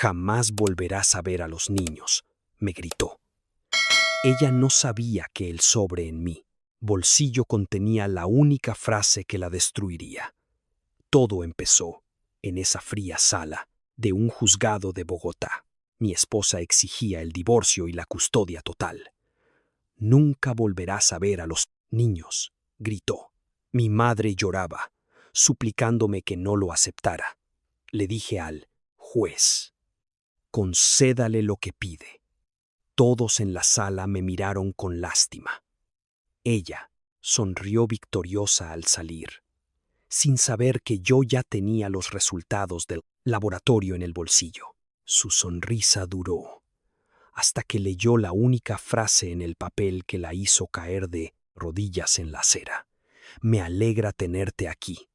Jamás volverás a ver a los niños, me gritó. Ella no sabía que el sobre en mi bolsillo contenía la única frase que la destruiría. Todo empezó en esa fría sala de un juzgado de Bogotá. Mi esposa exigía el divorcio y la custodia total. Nunca volverás a ver a los niños, gritó. Mi madre lloraba, suplicándome que no lo aceptara. Le dije al juez, concédale lo que pide. Todos en la sala me miraron con lástima. Ella sonrió victoriosa al salir, sin saber que yo ya tenía los resultados del laboratorio en el bolsillo. Su sonrisa duró hasta que leyó la única frase en el papel que la hizo caer de rodillas en la acera. Me alegra tenerte aquí.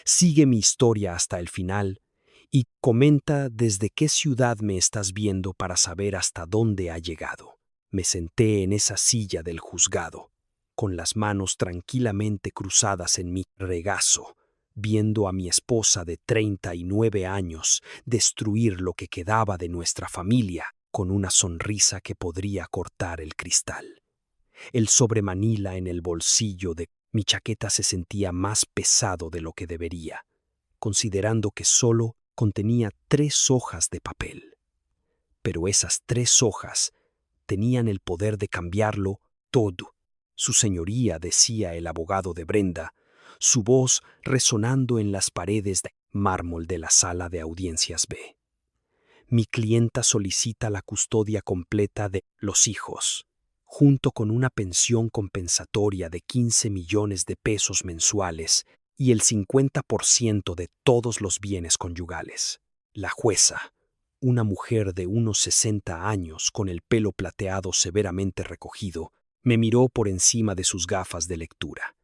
Sigue mi historia hasta el final y comenta desde qué ciudad me estás viendo para saber hasta dónde ha llegado. Me senté en esa silla del juzgado, con las manos tranquilamente cruzadas en mi regazo, viendo a mi esposa de 39 años destruir lo que quedaba de nuestra familia con una sonrisa que podría cortar el cristal. El sobremanila en el bolsillo de mi chaqueta se sentía más pesado de lo que debería, considerando que solo contenía 3 hojas de papel. Pero esas 3 hojas tenían el poder de cambiarlo todo. Su señoría, decía el abogado de Brenda, su voz resonando en las paredes de mármol de la sala de audiencias B. Mi clienta solicita la custodia completa de los hijos, junto con una pensión compensatoria de 15 millones de pesos mensuales y el 50% de todos los bienes conyugales. La jueza, una mujer de unos 60 años con el pelo plateado severamente recogido, me miró por encima de sus gafas de lectura.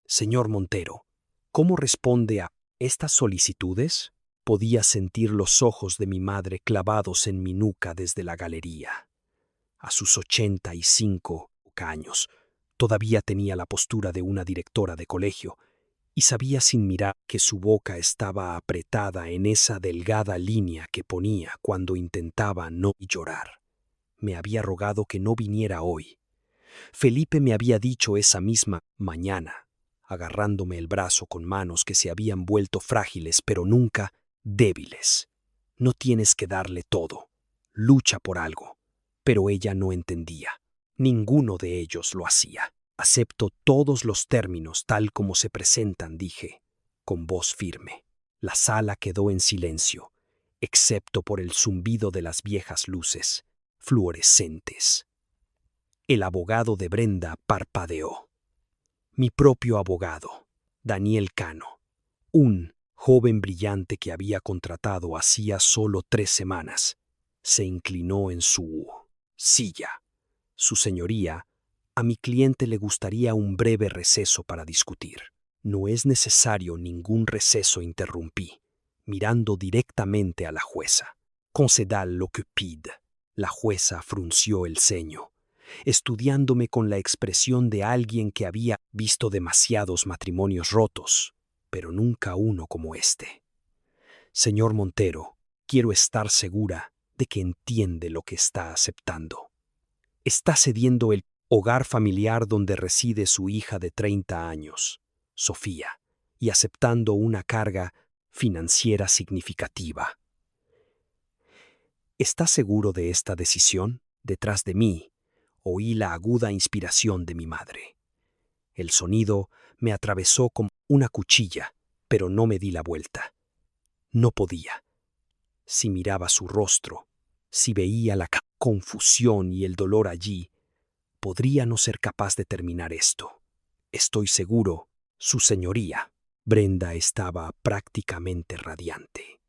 Señor Montero, ¿cómo responde a estas solicitudes? Podía sentir los ojos de mi madre clavados en mi nuca desde la galería. A sus 85 años, todavía tenía la postura de una directora de colegio, y sabía sin mirar que su boca estaba apretada en esa delgada línea que ponía cuando intentaba no llorar. Me había rogado que no viniera hoy. Felipe me había dicho esa misma mañana, agarrándome el brazo con manos que se habían vuelto frágiles pero nunca débiles. No tienes que darle todo. Lucha por algo. Pero ella no entendía. Ninguno de ellos lo hacía. Acepto todos los términos tal como se presentan, dije, con voz firme. La sala quedó en silencio, excepto por el zumbido de las viejas luces, fluorescentes. El abogado de Brenda parpadeó. Mi propio abogado, Daniel Cano, un joven brillante que había contratado hacía solo 3 semanas, se inclinó en su silla. Su señoría, a mi cliente le gustaría un breve receso para discutir. No es necesario ningún receso, interrumpí, mirando directamente a la jueza. Concédale lo que pide. La jueza frunció el ceño, estudiándome con la expresión de alguien que había visto demasiados matrimonios rotos, pero nunca uno como este. Señor Montero, quiero estar segura de que entiende lo que está aceptando. Está cediendo el hogar familiar donde reside su hija de 30 años, Sofía, y aceptando una carga financiera significativa. ¿Está seguro de esta decisión? Detrás de mí, oí la aguda inspiración de mi madre. El sonido me atravesó como una cuchilla, pero no me di la vuelta. No podía. Si miraba su rostro, si veía la confusión y el dolor allí, podría no ser capaz de terminar esto. Estoy seguro, su señoría. Brenda estaba prácticamente radiante,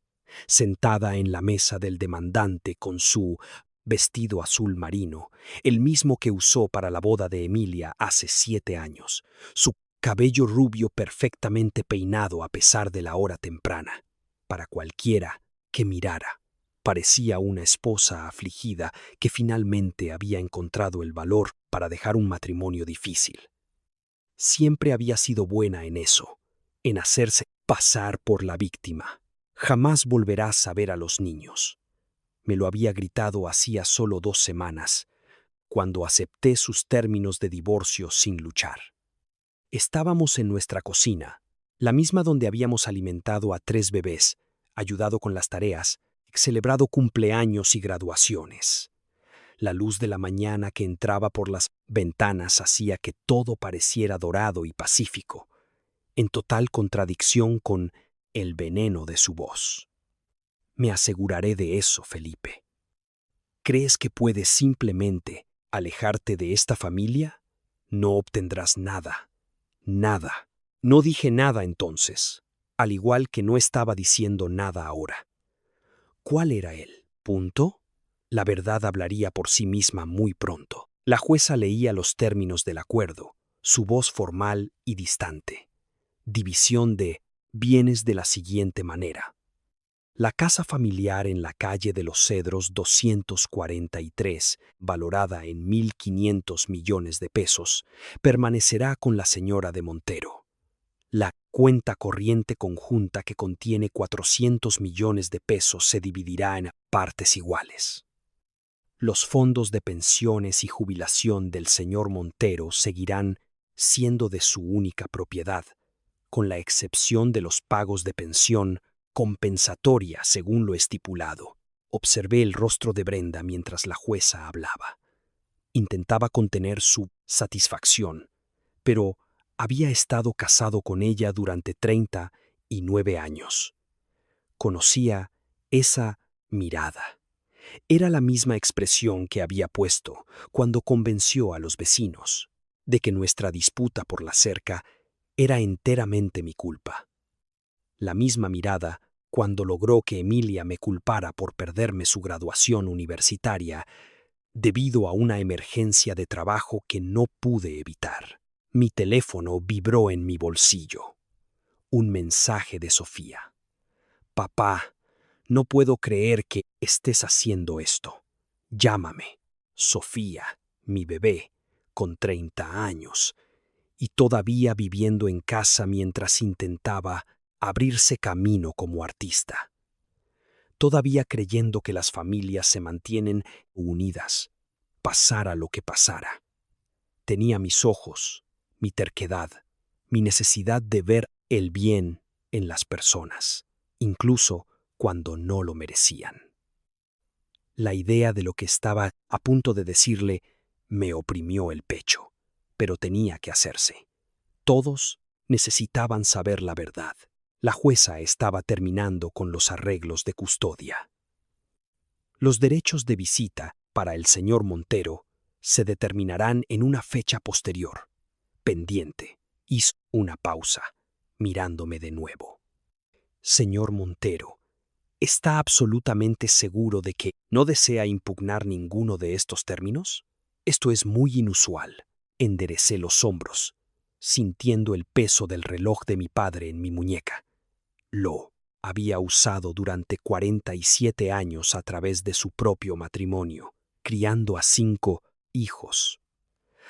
sentada en la mesa del demandante con su vestido azul marino, el mismo que usó para la boda de Emilia hace 7 años, su cabello rubio perfectamente peinado a pesar de la hora temprana. Para cualquiera que mirara, parecía una esposa afligida que finalmente había encontrado el valor para dejar un matrimonio difícil. Siempre había sido buena en eso, en hacerse pasar por la víctima. Jamás volverás a ver a los niños, Me lo había gritado hacía solo 2 semanas, cuando acepté sus términos de divorcio sin luchar. Estábamos en nuestra cocina, la misma donde habíamos alimentado a 3 bebés, ayudado con las tareas, celebrado cumpleaños y graduaciones. La luz de la mañana que entraba por las ventanas hacía que todo pareciera dorado y pacífico, en total contradicción con el veneno de su voz. Me aseguraré de eso, Felipe. ¿Crees que puedes simplemente alejarte de esta familia? No obtendrás nada. Nada. No dije nada entonces, al igual que no estaba diciendo nada ahora. ¿Cuál era él? ¿Punto? La verdad hablaría por sí misma muy pronto. La jueza leía los términos del acuerdo, su voz formal y distante. División de bienes de la siguiente manera. La casa familiar en la calle de los Cedros 243, valorada en 1.500 millones de pesos, permanecerá con la señora de Montero. La cuenta corriente conjunta que contiene 400 millones de pesos se dividirá en partes iguales. Los fondos de pensiones y jubilación del señor Montero seguirán siendo de su única propiedad, con la excepción de los pagos de pensión compensatoria según lo estipulado. Observé el rostro de Brenda mientras la jueza hablaba. Intentaba contener su satisfacción, pero había estado casado con ella durante 39 años. Conocía esa mirada. Era la misma expresión que había puesto cuando convenció a los vecinos de que nuestra disputa por la cerca era enteramente mi culpa. La misma mirada cuando logró que Emilia me culpara por perderme su graduación universitaria debido a una emergencia de trabajo que no pude evitar. Mi teléfono vibró en mi bolsillo. Un mensaje de Sofía. Papá, no puedo creer que estés haciendo esto. Llámame. Sofía, mi bebé, con 30 años, y todavía viviendo en casa mientras intentaba abrirse camino como artista. Todavía creyendo que las familias se mantienen unidas, pasara lo que pasara. Tenía mis ojos, mi terquedad, mi necesidad de ver el bien en las personas, incluso cuando no lo merecían. La idea de lo que estaba a punto de decirle me oprimió el pecho, pero tenía que hacerse. Todos necesitaban saber la verdad. La jueza estaba terminando con los arreglos de custodia. Los derechos de visita para el señor Montero se determinarán en una fecha posterior. Pendiente. Hizo una pausa, mirándome de nuevo. Señor Montero, ¿está absolutamente seguro de que no desea impugnar ninguno de estos términos? Esto es muy inusual. Enderecé los hombros, sintiendo el peso del reloj de mi padre en mi muñeca. Lo había usado durante 47 años a través de su propio matrimonio, criando a 5 hijos,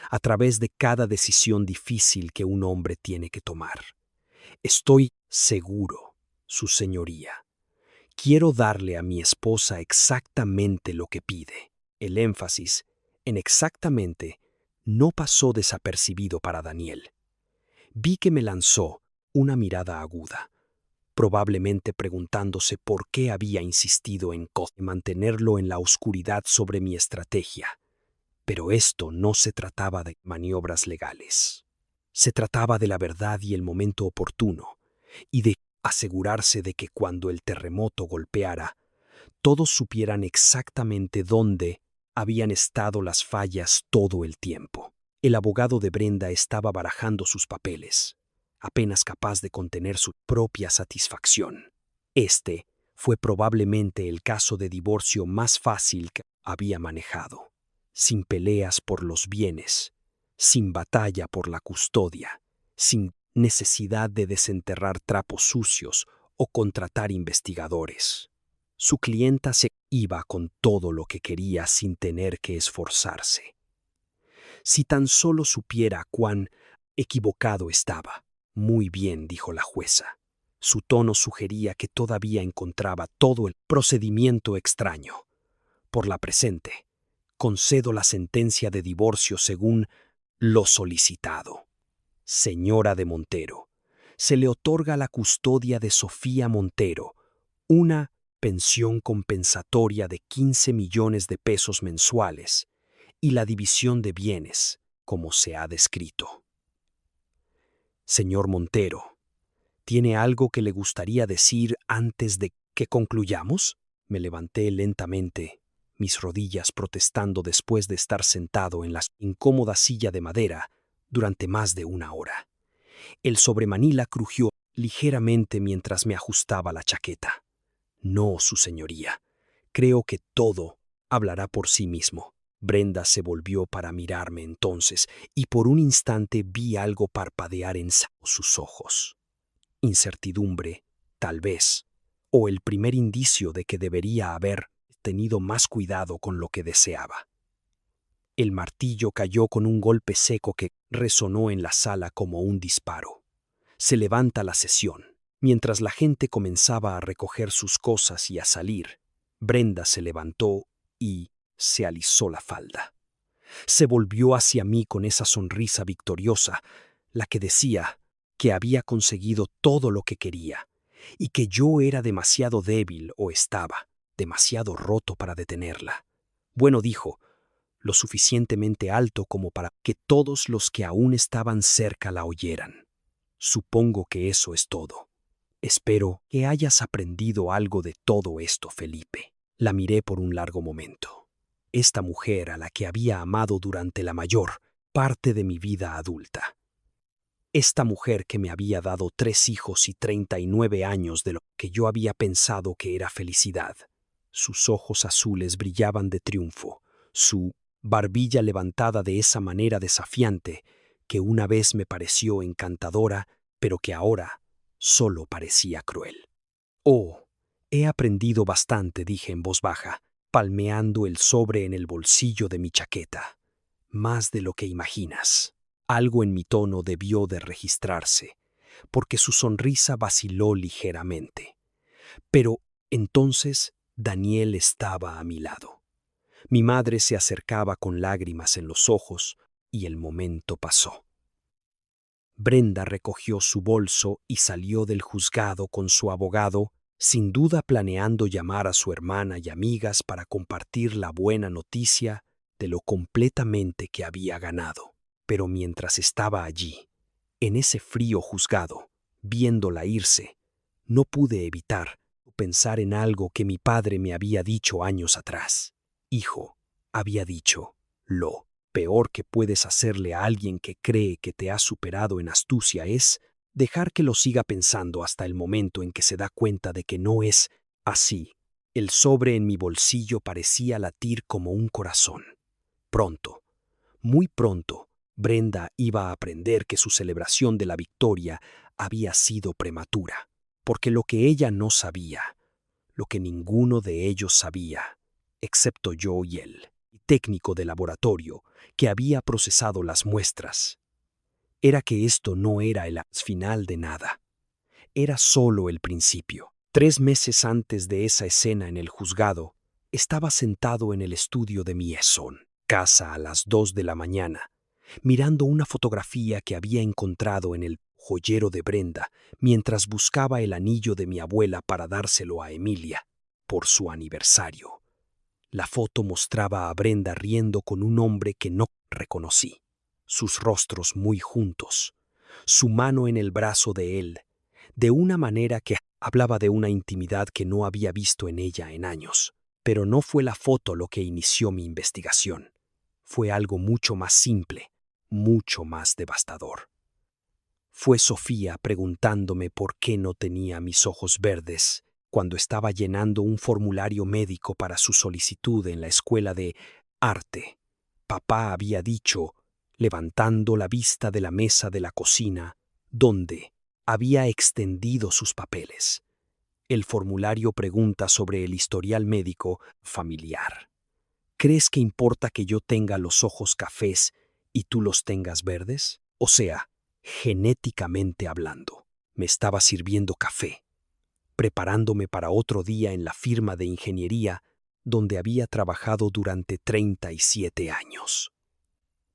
a través de cada decisión difícil que un hombre tiene que tomar. Estoy seguro, su señoría. Quiero darle a mi esposa exactamente lo que pide. El énfasis en exactamente no pasó desapercibido para Daniel. Vi que me lanzó una mirada aguda, probablemente preguntándose por qué había insistido en mantenerlo en la oscuridad sobre mi estrategia. Pero esto no se trataba de maniobras legales. Se trataba de la verdad y el momento oportuno, y de asegurarse de que cuando el terremoto golpeara, todos supieran exactamente dónde habían estado las fallas todo el tiempo. El abogado de Brenda estaba barajando sus papeles, apenas capaz de contener su propia satisfacción. Este fue probablemente el caso de divorcio más fácil que había manejado, sin peleas por los bienes, sin batalla por la custodia, sin necesidad de desenterrar trapos sucios o contratar investigadores. Su clienta se iba con todo lo que quería sin tener que esforzarse. Si tan solo supiera cuán equivocado estaba. Muy bien, dijo la jueza. Su tono sugería que todavía encontraba todo el procedimiento extraño. Por la presente, concedo la sentencia de divorcio según lo solicitado. Señora de Montero, se le otorga la custodia de Sofía Montero, una pensión compensatoria de 15 millones de pesos mensuales y la división de bienes, como se ha descrito. Señor Montero, ¿tiene algo que le gustaría decir antes de que concluyamos? Me levanté lentamente, mis rodillas protestando después de estar sentado en la incómoda silla de madera durante más de una hora. El sobremanila crujió ligeramente mientras me ajustaba la chaqueta. No, su señoría. Creo que todo hablará por sí mismo. Brenda se volvió para mirarme entonces, y por un instante vi algo parpadear en sus ojos. Incertidumbre, tal vez, o el primer indicio de que debería haber tenido más cuidado con lo que deseaba. El martillo cayó con un golpe seco que resonó en la sala como un disparo. Se levanta la sesión. Mientras la gente comenzaba a recoger sus cosas y a salir, Brenda se levantó y se alisó la falda. Se volvió hacia mí con esa sonrisa victoriosa, la que decía que había conseguido todo lo que quería y que yo era demasiado débil o estaba demasiado roto para detenerla. Bueno, dijo, lo suficientemente alto como para que todos los que aún estaban cerca la oyeran. Supongo que eso es todo. Espero que hayas aprendido algo de todo esto, Felipe. La miré por un largo momento. Esta mujer a la que había amado durante la mayor parte de mi vida adulta. Esta mujer que me había dado 3 hijos y 39 años de lo que yo había pensado que era felicidad. Sus ojos azules brillaban de triunfo, su barbilla levantada de esa manera desafiante que una vez me pareció encantadora, pero que ahora solo parecía cruel. Oh, he aprendido bastante, dije en voz baja, palmeando el sobre en el bolsillo de mi chaqueta. Más de lo que imaginas. Algo en mi tono debió de registrarse, porque su sonrisa vaciló ligeramente. Pero entonces Daniel estaba a mi lado. Mi madre se acercaba con lágrimas en los ojos y el momento pasó. Brenda recogió su bolso y salió del juzgado con su abogado, sin duda planeando llamar a su hermana y amigas para compartir la buena noticia de lo completamente que había ganado. Pero mientras estaba allí, en ese frío juzgado, viéndola irse, no pude evitar pensar en algo que mi padre me había dicho años atrás. Hijo, había dicho, lo peor que puedes hacerle a alguien que cree que te ha superado en astucia es dejar que lo siga pensando hasta el momento en que se da cuenta de que no es así. El sobre en mi bolsillo parecía latir como un corazón. Pronto, muy pronto, Brenda iba a aprender que su celebración de la victoria había sido prematura, porque lo que ella no sabía, lo que ninguno de ellos sabía, excepto yo y él, técnico de laboratorio, que había procesado las muestras, era que esto no era el final de nada, era solo el principio. 3 meses antes de esa escena en el juzgado, estaba sentado en el estudio de mi casa a las 2 de la mañana, mirando una fotografía que había encontrado en el joyero de Brenda mientras buscaba el anillo de mi abuela para dárselo a Emilia por su aniversario. La foto mostraba a Brenda riendo con un hombre que no reconocí, sus rostros muy juntos, su mano en el brazo de él, de una manera que hablaba de una intimidad que no había visto en ella en años. Pero no fue la foto lo que inició mi investigación. Fue algo mucho más simple, mucho más devastador. Fue Sofía preguntándome por qué no tenía mis ojos verdes cuando estaba llenando un formulario médico para su solicitud en la escuela de arte. Papá había dicho, levantando la vista de la mesa de la cocina, donde había extendido sus papeles. El formulario pregunta sobre el historial médico familiar. ¿Crees que importa que yo tenga los ojos cafés y tú los tengas verdes? O sea, genéticamente hablando. Me estaba sirviendo café, preparándome para otro día en la firma de ingeniería donde había trabajado durante 37 años.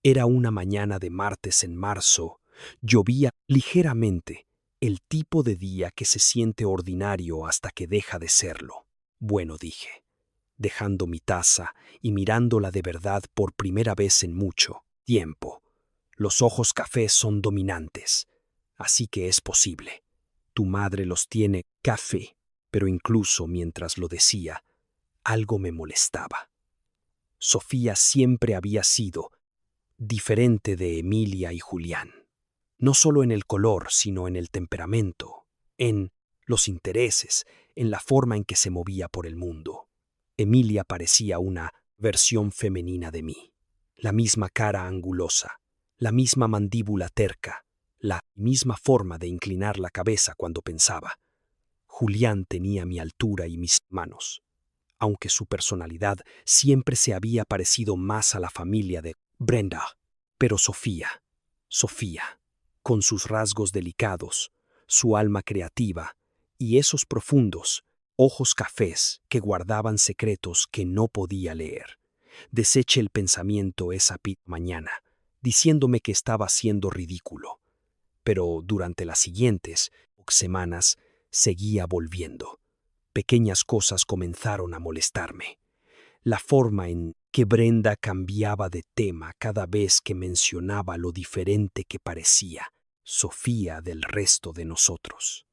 Era una mañana de martes en marzo. Llovía ligeramente, el tipo de día que se siente ordinario hasta que deja de serlo. Bueno, dije, dejando mi taza y mirándola de verdad por primera vez en mucho tiempo. Los ojos cafés son dominantes, así que es posible. Tu madre los tiene café, pero incluso mientras lo decía, algo me molestaba. Sofía siempre había sido diferente de Emilia y Julián, no solo en el color, sino en el temperamento, en los intereses, en la forma en que se movía por el mundo. Emilia parecía una versión femenina de mí, la misma cara angulosa, la misma mandíbula terca, la misma forma de inclinar la cabeza cuando pensaba. Julián tenía mi altura y mis manos, aunque su personalidad siempre se había parecido más a la familia de Brenda. Pero Sofía, con sus rasgos delicados, su alma creativa y esos profundos ojos cafés que guardaban secretos que no podía leer. Deseché el pensamiento esa mañana, diciéndome que estaba siendo ridículo. Pero durante las siguientes semanas seguía volviendo. Pequeñas cosas comenzaron a molestarme. La forma en que Brenda cambiaba de tema cada vez que mencionaba lo diferente que parecía Sofía del resto de nosotros.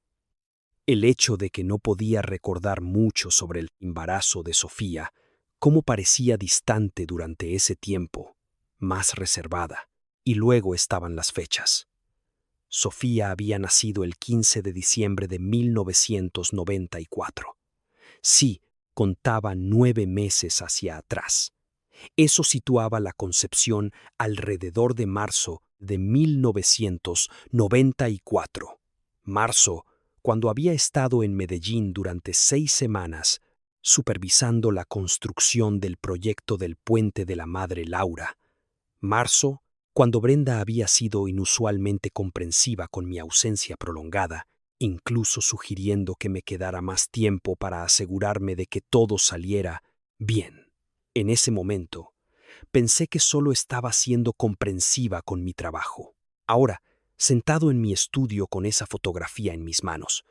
El hecho de que no podía recordar mucho sobre el embarazo de Sofía, cómo parecía distante durante ese tiempo, más reservada, y luego estaban las fechas. Sofía había nacido el 15 de diciembre de 1994. Sí, contaba 9 meses hacia atrás. Eso situaba la concepción alrededor de marzo de 1994. Marzo, cuando había estado en Medellín durante 6 semanas, supervisando la construcción del proyecto del puente de la Madre Laura. Marzo, cuando Brenda había sido inusualmente comprensiva con mi ausencia prolongada, incluso sugiriendo que me quedara más tiempo para asegurarme de que todo saliera bien. En ese momento, pensé que solo estaba siendo comprensiva con mi trabajo. Ahora, sentado en mi estudio con esa fotografía en mis manos,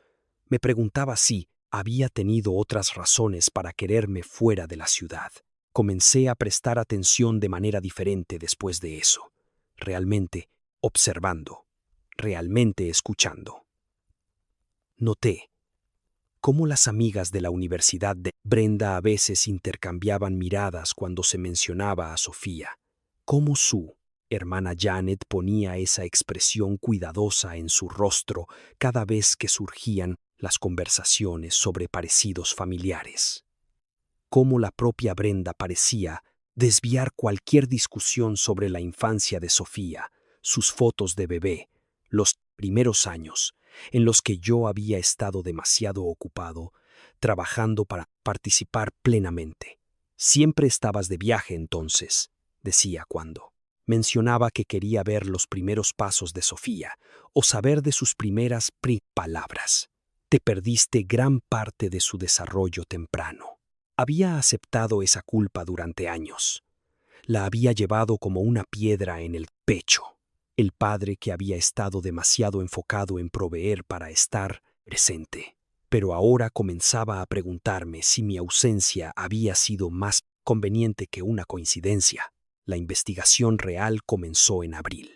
me preguntaba si había tenido otras razones para quererme fuera de la ciudad. Comencé a prestar atención de manera diferente después de eso, realmente observando, realmente escuchando. Noté cómo las amigas de la universidad de Brenda a veces intercambiaban miradas cuando se mencionaba a Sofía, cómo su hermana Janet ponía esa expresión cuidadosa en su rostro cada vez que surgían las conversaciones sobre parecidos familiares. Cómo la propia Brenda parecía desviar cualquier discusión sobre la infancia de Sofía, sus fotos de bebé, los primeros años en los que yo había estado demasiado ocupado trabajando para participar plenamente. Siempre estabas de viaje entonces, decía cuando mencionaba que quería ver los primeros pasos de Sofía o saber de sus primeras palabras. Te perdiste gran parte de su desarrollo temprano. Había aceptado esa culpa durante años. La había llevado como una piedra en el pecho. El padre que había estado demasiado enfocado en proveer para estar presente. Pero ahora comenzaba a preguntarme si mi ausencia había sido más conveniente que una coincidencia. La investigación real comenzó en abril.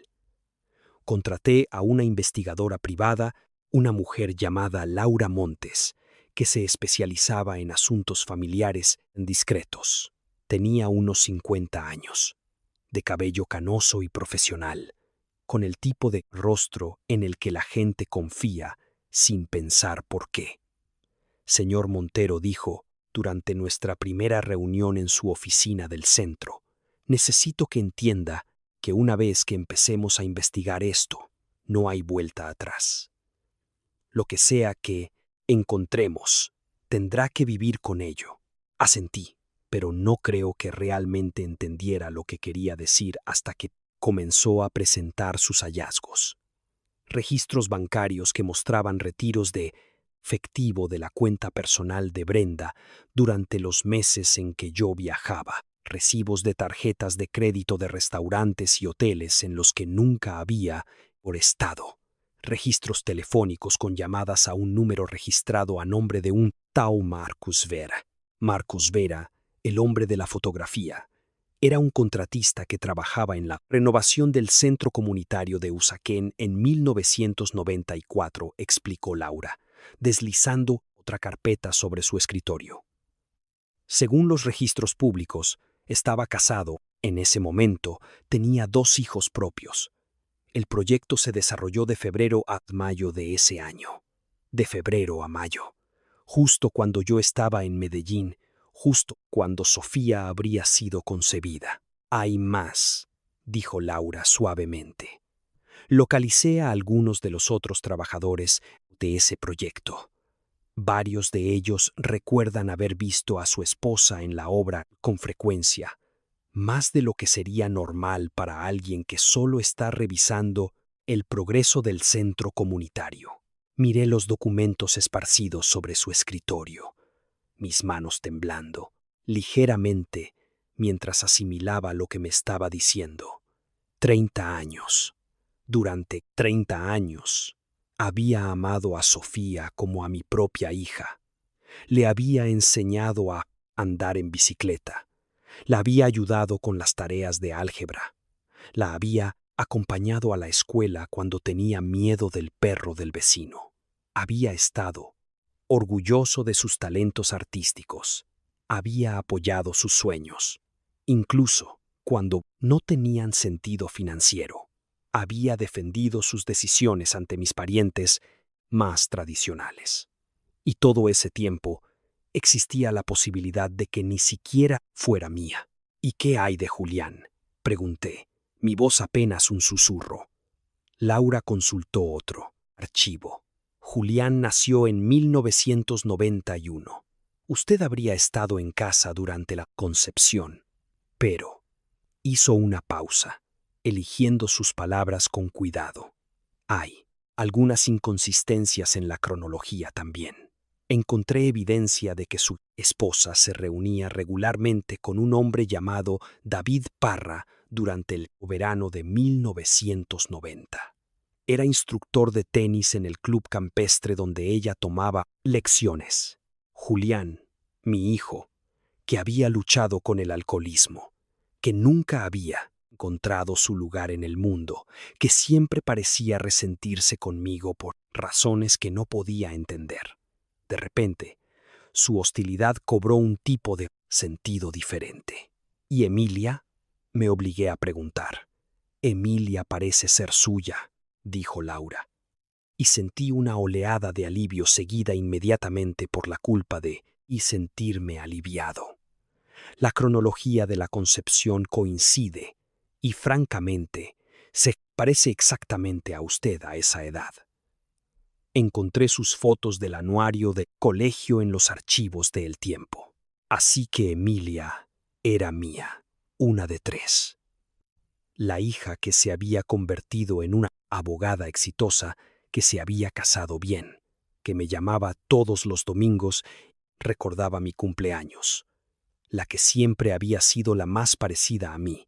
Contraté a una investigadora privada, una mujer llamada Laura Montes, que se especializaba en asuntos familiares discretos. Tenía unos 50 años, de cabello canoso y profesional, con el tipo de rostro en el que la gente confía sin pensar por qué. Señor Montero dijo, durante nuestra primera reunión en su oficina del centro, necesito que entienda que una vez que empecemos a investigar esto, no hay vuelta atrás. Lo que sea que encontremos, tendrá que vivir con ello. Asentí, pero no creo que realmente entendiera lo que quería decir hasta que comenzó a presentar sus hallazgos. Registros bancarios que mostraban retiros de efectivo de la cuenta personal de Brenda durante los meses en que yo viajaba, recibos de tarjetas de crédito de restaurantes y hoteles en los que nunca había por estado, registros telefónicos con llamadas a un número registrado a nombre de un tal Marcus Vera. Marcus Vera, el hombre de la fotografía, era un contratista que trabajaba en la renovación del centro comunitario de Usaquén en 1994, explicó Laura, deslizando otra carpeta sobre su escritorio. Según los registros públicos, estaba casado. En ese momento tenía 2 hijos propios. El proyecto se desarrolló de febrero a mayo de ese año. De febrero a mayo. Justo cuando yo estaba en Medellín, justo cuando Sofía habría sido concebida. Hay más, dijo Laura suavemente. Localicé a algunos de los otros trabajadores de ese proyecto. Varios de ellos recuerdan haber visto a su esposa en la obra con frecuencia, más de lo que sería normal para alguien que solo está revisando el progreso del centro comunitario. Miré los documentos esparcidos sobre su escritorio, mis manos temblando, ligeramente, mientras asimilaba lo que me estaba diciendo. 30 años. Durante 30 años. Había amado a Sofía como a mi propia hija. Le había enseñado a andar en bicicleta. La había ayudado con las tareas de álgebra. La había acompañado a la escuela cuando tenía miedo del perro del vecino. Había estado orgulloso de sus talentos artísticos. Había apoyado sus sueños, incluso cuando no tenían sentido financiero. Había defendido sus decisiones ante mis parientes más tradicionales. Y todo ese tiempo existía la posibilidad de que ni siquiera fuera mía. ¿Y qué hay de Julián?, pregunté, mi voz apenas un susurro. Laura consultó otro archivo. Julián nació en 1991. Usted habría estado en casa durante la concepción, pero hizo una pausa, eligiendo sus palabras con cuidado. Hay algunas inconsistencias en la cronología también. Encontré evidencia de que su esposa se reunía regularmente con un hombre llamado David Parra durante el verano de 1990. Era instructor de tenis en el club campestre donde ella tomaba lecciones. Julián, mi hijo, que había luchado con el alcoholismo, que nunca había encontrado su lugar en el mundo, que siempre parecía resentirse conmigo por razones que no podía entender. De repente, su hostilidad cobró un tipo de sentido diferente. ¿Y Emilia?, me obligué a preguntar. Emilia parece ser suya, dijo Laura, y sentí una oleada de alivio seguida inmediatamente por la culpa de y sentirme aliviado. La cronología de la concepción coincide, y francamente, se parece exactamente a usted a esa edad. Encontré sus fotos del anuario de colegio en los archivos de El Tiempo. Así que Emilia era mía, una de 3. La hija que se había convertido en una abogada exitosa, que se había casado bien, que me llamaba todos los domingos, recordaba mi cumpleaños. La que siempre había sido la más parecida a mí,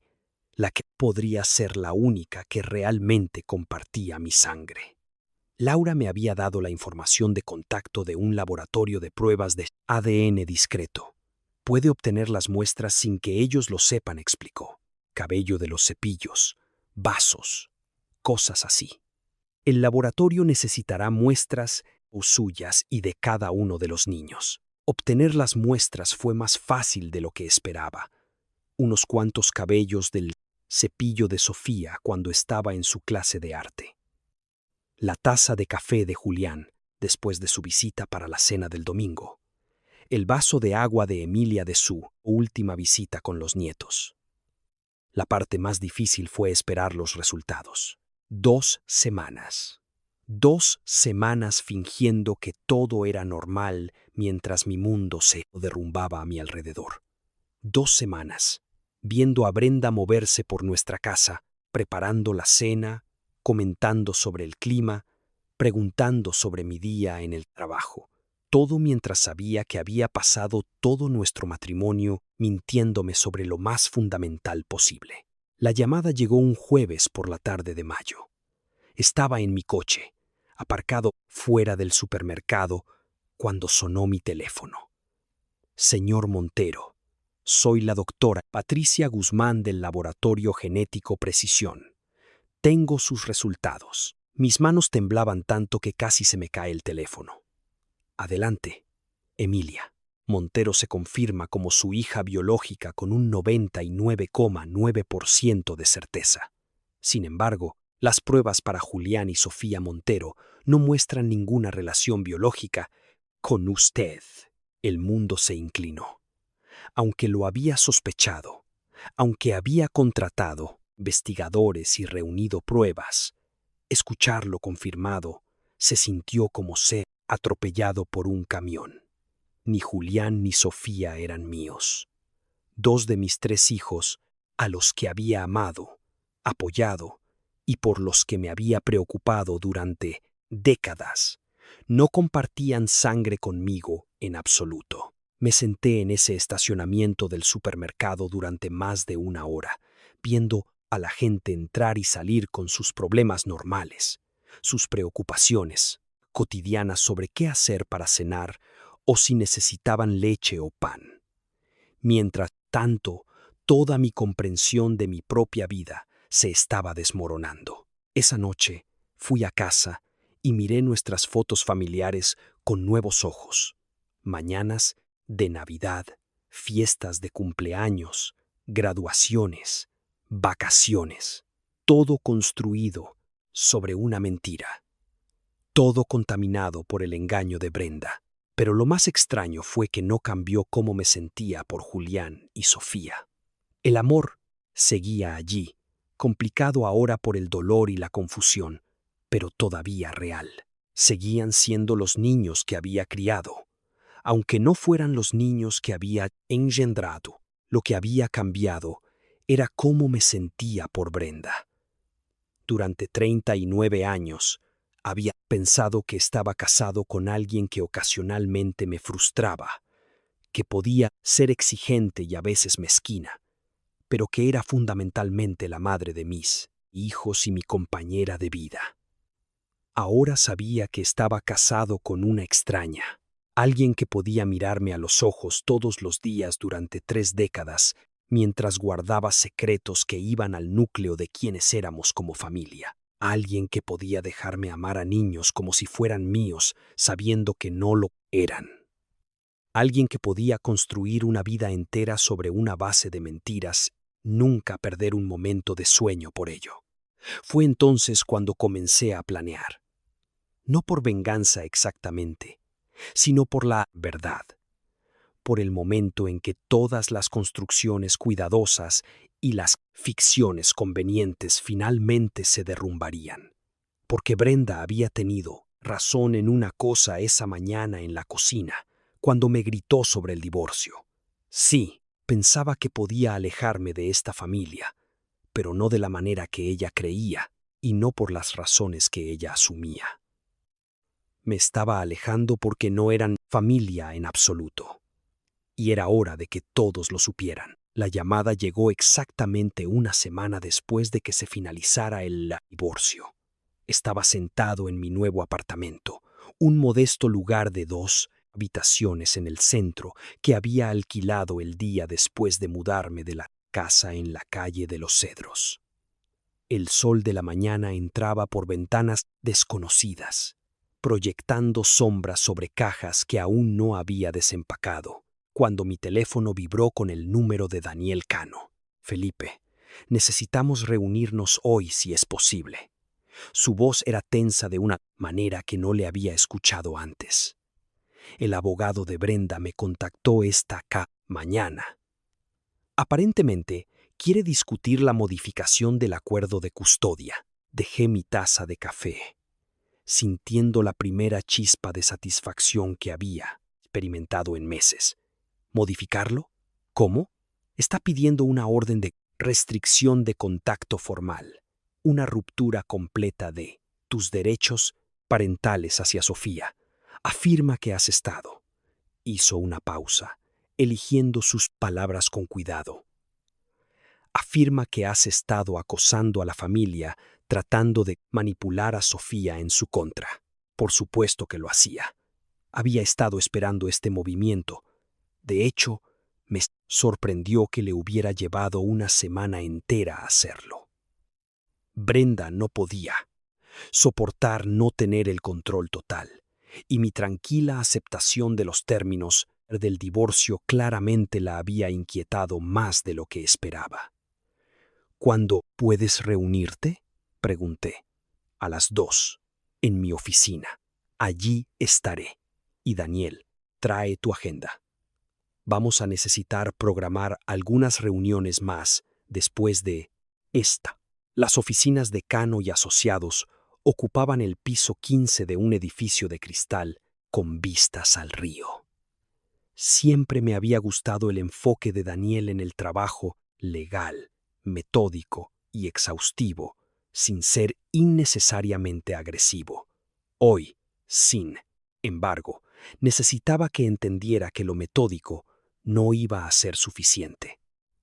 la que podría ser la única que realmente compartía mi sangre. Laura me había dado la información de contacto de un laboratorio de pruebas de ADN discreto. Puede obtener las muestras sin que ellos lo sepan, explicó. Cabello de los cepillos, vasos, cosas así. El laboratorio necesitará muestras suyas y de cada uno de los niños. Obtener las muestras fue más fácil de lo que esperaba. Unos cuantos cabellos del cepillo de Sofía cuando estaba en su clase de arte. La taza de café de Julián después de su visita para la cena del domingo. El vaso de agua de Emilia de su última visita con los nietos. La parte más difícil fue esperar los resultados. 2 semanas. 2 semanas fingiendo que todo era normal mientras mi mundo se derrumbaba a mi alrededor. 2 semanas, viendo a Brenda moverse por nuestra casa, preparando la cena, comentando sobre el clima, preguntando sobre mi día en el trabajo. Todo mientras sabía que había pasado todo nuestro matrimonio mintiéndome sobre lo más fundamental posible. La llamada llegó un jueves por la tarde de mayo. Estaba en mi coche, aparcado fuera del supermercado, cuando sonó mi teléfono. Señor Montero, soy la doctora Patricia Guzmán del Laboratorio Genético Precisión. Tengo sus resultados. Mis manos temblaban tanto que casi se me cae el teléfono. Adelante, Emilia. Montero se confirma como su hija biológica con un 99,9% de certeza. Sin embargo, las pruebas para Julián y Sofía Montero no muestran ninguna relación biológica con usted. El mundo se inclinó. Aunque lo había sospechado, aunque había contratado investigadores y reunido pruebas, escucharlo confirmado se sintió como ser atropellado por un camión. Ni Julián ni Sofía eran míos. 2 de mis 3 hijos, a los que había amado, apoyado y por los que me había preocupado durante décadas, no compartían sangre conmigo en absoluto. Me senté en ese estacionamiento del supermercado durante más de 1 hora, viendo a la gente entrar y salir con sus problemas normales, sus preocupaciones cotidianas sobre qué hacer para cenar o si necesitaban leche o pan. Mientras tanto, toda mi comprensión de mi propia vida se estaba desmoronando. Esa noche fui a casa y miré nuestras fotos familiares con nuevos ojos. Mañanas de Navidad, fiestas de cumpleaños, graduaciones, vacaciones, todo construido sobre una mentira. Todo contaminado por el engaño de Brenda. Pero lo más extraño fue que no cambió cómo me sentía por Julián y Sofía. El amor seguía allí, complicado ahora por el dolor y la confusión, pero todavía real. Seguían siendo los niños que había criado, aunque no fueran los niños que había engendrado. Lo que había cambiado era cómo me sentía por Brenda. Durante 39 años, había pensado que estaba casado con alguien que ocasionalmente me frustraba, que podía ser exigente y a veces mezquina, pero que era fundamentalmente la madre de mis hijos y mi compañera de vida. Ahora sabía que estaba casado con una extraña, alguien que podía mirarme a los ojos todos los días durante 3 décadas, mientras guardaba secretos que iban al núcleo de quienes éramos como familia. Alguien que podía dejarme amar a niños como si fueran míos, sabiendo que no lo eran. Alguien que podía construir una vida entera sobre una base de mentiras, nunca perder un momento de sueño por ello. Fue entonces cuando comencé a planear. No por venganza exactamente, sino por la verdad. Por el momento en que todas las construcciones cuidadosas y las ficciones convenientes finalmente se derrumbarían. Porque Brenda había tenido razón en una cosa esa mañana en la cocina, cuando me gritó sobre el divorcio. Sí, pensaba que podía alejarme de esta familia, pero no de la manera que ella creía y no por las razones que ella asumía. Me estaba alejando porque no eran familia en absoluto. Y era hora de que todos lo supieran. La llamada llegó exactamente 1 semana después de que se finalizara el divorcio. Estaba sentado en mi nuevo apartamento, un modesto lugar de 2 habitaciones en el centro que había alquilado el día después de mudarme de la casa en la calle de los Cedros. El sol de la mañana entraba por ventanas desconocidas, proyectando sombras sobre cajas que aún no había desempacado, cuando mi teléfono vibró con el número de Daniel Cano. Felipe, necesitamos reunirnos hoy si es posible. Su voz era tensa de una manera que no le había escuchado antes. El abogado de Brenda me contactó esta mañana. Aparentemente, quiere discutir la modificación del acuerdo de custodia. Dejé mi taza de café, sintiendo la primera chispa de satisfacción que había experimentado en meses. ¿Modificarlo? ¿Cómo? Está pidiendo una orden de restricción de contacto formal, una ruptura completa de tus derechos parentales hacia Sofía, Afirma que has estado. Hizo una pausa, eligiendo sus palabras con cuidado. Afirma que has estado acosando a la familia, tratando de manipular a Sofía en su contra. Por supuesto que lo hacía. Había estado esperando este movimiento. De hecho, me sorprendió que le hubiera llevado una semana entera hacerlo. Brenda no podía soportar no tener el control total, y mi tranquila aceptación de los términos del divorcio claramente la había inquietado más de lo que esperaba. ¿Cuándo puedes reunirte?, pregunté. A las 2, en mi oficina. Allí estaré. Y Daniel, trae tu agenda. Vamos a necesitar programar algunas reuniones más después de esta. Las oficinas de Cano y Asociados ocupaban el piso 15 de un edificio de cristal con vistas al río. Siempre me había gustado el enfoque de Daniel en el trabajo legal, metódico y exhaustivo, sin ser innecesariamente agresivo. Hoy, sin embargo, necesitaba que entendiera que lo metódico no iba a ser suficiente.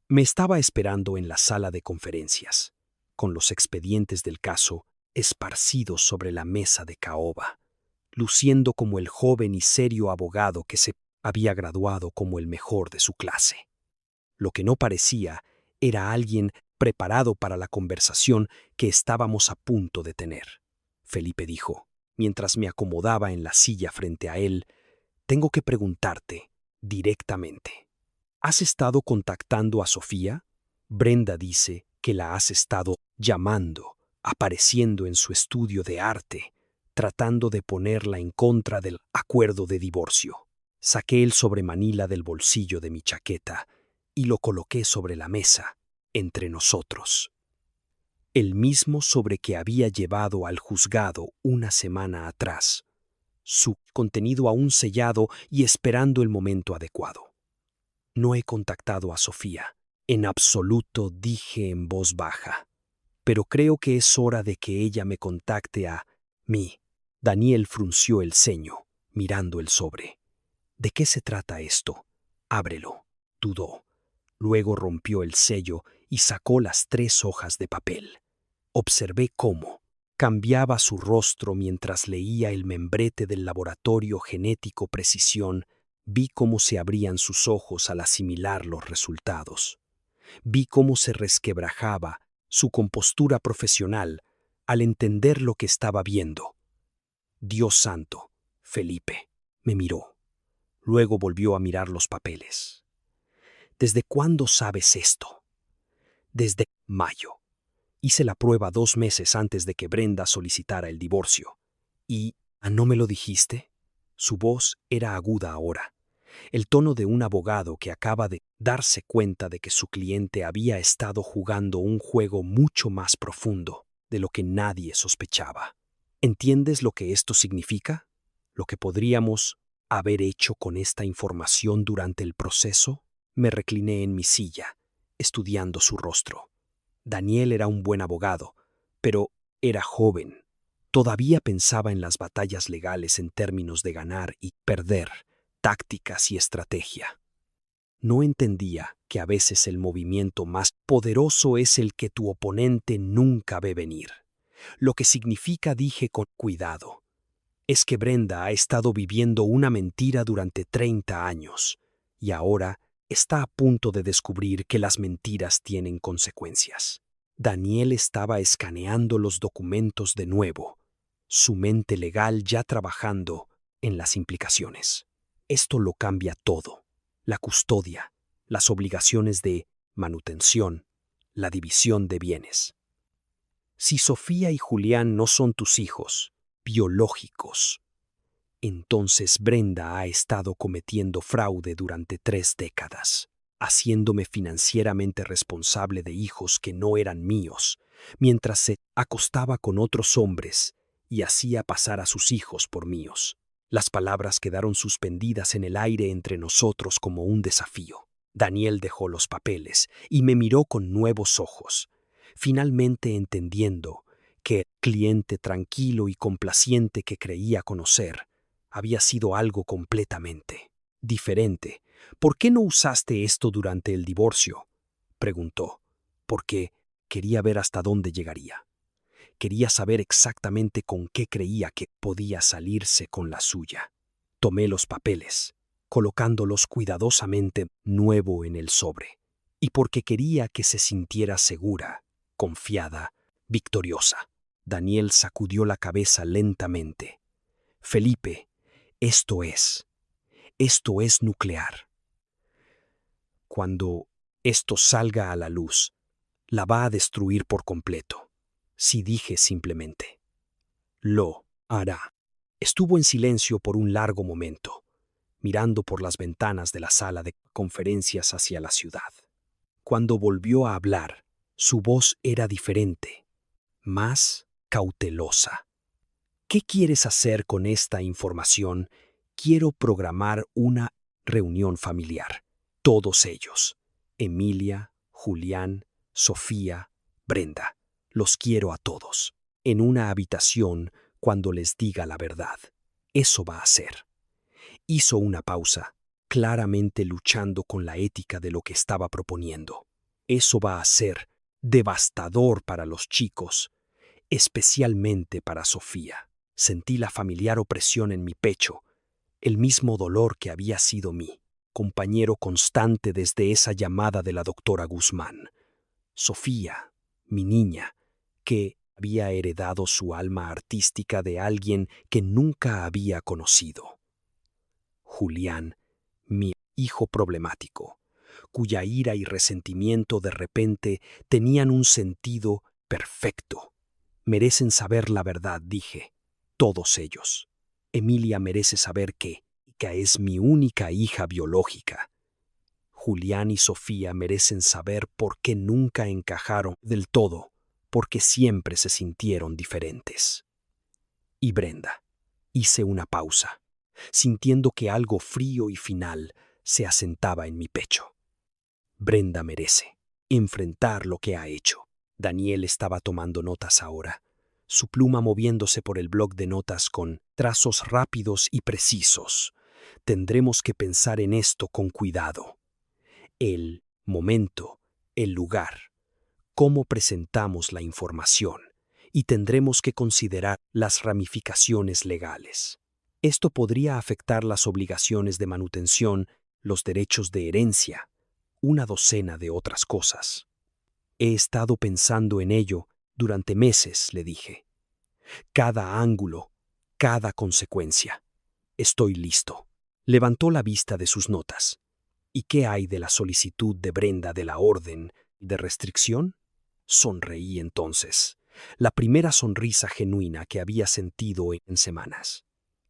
Me estaba esperando en la sala de conferencias, con los expedientes del caso esparcidos sobre la mesa de caoba, luciendo como el joven y serio abogado que se había graduado como el mejor de su clase. Lo que no parecía era alguien preparado para la conversación que estábamos a punto de tener. Felipe dijo, mientras me acomodaba en la silla frente a él: tengo que preguntarte directamente. ¿Has estado contactando a Sofía? Brenda dice que la has estado llamando, apareciendo en su estudio de arte, tratando de ponerla en contra del acuerdo de divorcio. Saqué el sobremanila del bolsillo de mi chaqueta y lo coloqué sobre la mesa, entre nosotros. El mismo sobre que había llevado al juzgado una semana atrás, su contenido aún sellado y esperando el momento adecuado. No he contactado a Sofía. En absoluto, dije en voz baja. Pero creo que es hora de que ella me contacte a mí. Daniel frunció el ceño, mirando el sobre. ¿De qué se trata esto? Ábrelo. Dudó. Luego rompió el sello y sacó las 3 hojas de papel. Observé cómo cambiaba su rostro mientras leía el membrete del laboratorio genético Precisión. Vi cómo se abrían sus ojos al asimilar los resultados. Vi cómo se resquebrajaba su compostura profesional al entender lo que estaba viendo. Dios santo, Felipe, me miró. Luego volvió a mirar los papeles. ¿Desde cuándo sabes esto? Desde mayo. Hice la prueba 2 meses antes de que Brenda solicitara el divorcio. ¿Y no me lo dijiste? Su voz era aguda ahora, el tono de un abogado que acaba de darse cuenta de que su cliente había estado jugando un juego mucho más profundo de lo que nadie sospechaba. ¿Entiendes lo que esto significa? ¿Lo que podríamos haber hecho con esta información durante el proceso? Me recliné en mi silla, estudiando su rostro. Daniel era un buen abogado, pero era joven. Todavía pensaba en las batallas legales en términos de ganar y perder, tácticas y estrategia. No entendía que a veces el movimiento más poderoso es el que tu oponente nunca ve venir. Lo que significa, dije con cuidado, es que Brenda ha estado viviendo una mentira durante 30 años y ahora está a punto de descubrir que las mentiras tienen consecuencias. Daniel estaba escaneando los documentos de nuevo, su mente legal ya trabajando en las implicaciones. Esto lo cambia todo: la custodia, las obligaciones de manutención, la división de bienes. Si Sofía y Julián no son tus hijos biológicos, entonces Brenda ha estado cometiendo fraude durante 3 décadas, haciéndome financieramente responsable de hijos que no eran míos, mientras se acostaba con otros hombres y hacía pasar a sus hijos por míos. Las palabras quedaron suspendidas en el aire entre nosotros como un desafío. Daniel dejó los papeles y me miró con nuevos ojos, finalmente entendiendo que el cliente tranquilo y complaciente que creía conocer había sido algo completamente diferente. ¿Por qué no usaste esto durante el divorcio?, preguntó. Porque quería ver hasta dónde llegaría. Quería saber exactamente con qué creía que podía salirse con la suya. Tomé los papeles, colocándolos cuidadosamente nuevo en el sobre, y porque quería que se sintiera segura, confiada, victoriosa. Daniel sacudió la cabeza lentamente. Felipe, esto es nuclear. Cuando esto salga a la luz, la va a destruir por completo. Si dije simplemente, lo hará. Estuvo en silencio por un largo momento, mirando por las ventanas de la sala de conferencias hacia la ciudad. Cuando volvió a hablar, su voz era diferente, más cautelosa. ¿Qué quieres hacer con esta información? Quiero programar una reunión familiar. Todos ellos. Emilia, Julián, Sofía, Brenda. Los quiero a todos. En una habitación cuando les diga la verdad. Eso va a ser. Hizo una pausa, claramente luchando con la ética de lo que estaba proponiendo. Eso va a ser devastador para los chicos, especialmente para Sofía. Sentí la familiar opresión en mi pecho, el mismo dolor que había sido mi compañero constante desde esa llamada de la doctora Guzmán. Sofía, mi niña, que había heredado su alma artística de alguien que nunca había conocido. Julián, mi hijo problemático, cuya ira y resentimiento de repente tenían un sentido perfecto. Merecen saber la verdad, dije. Todos ellos. Emilia merece saber que es mi única hija biológica. Julián y Sofía merecen saber por qué nunca encajaron del todo, porque siempre se sintieron diferentes. Y Brenda. Hice una pausa, sintiendo que algo frío y final se asentaba en mi pecho. Brenda merece enfrentar lo que ha hecho. Daniel estaba tomando notas ahora, su pluma moviéndose por el bloc de notas con trazos rápidos y precisos. Tendremos que pensar en esto con cuidado. El momento, el lugar, cómo presentamos la información, y tendremos que considerar las ramificaciones legales. Esto podría afectar las obligaciones de manutención, los derechos de herencia, una docena de otras cosas. He estado pensando en ello durante meses, le dije. Cada ángulo, cada consecuencia. Estoy listo. Levantó la vista de sus notas. ¿Y qué hay de la solicitud de Brenda de la orden de restricción? Sonreí entonces, la primera sonrisa genuina que había sentido en semanas.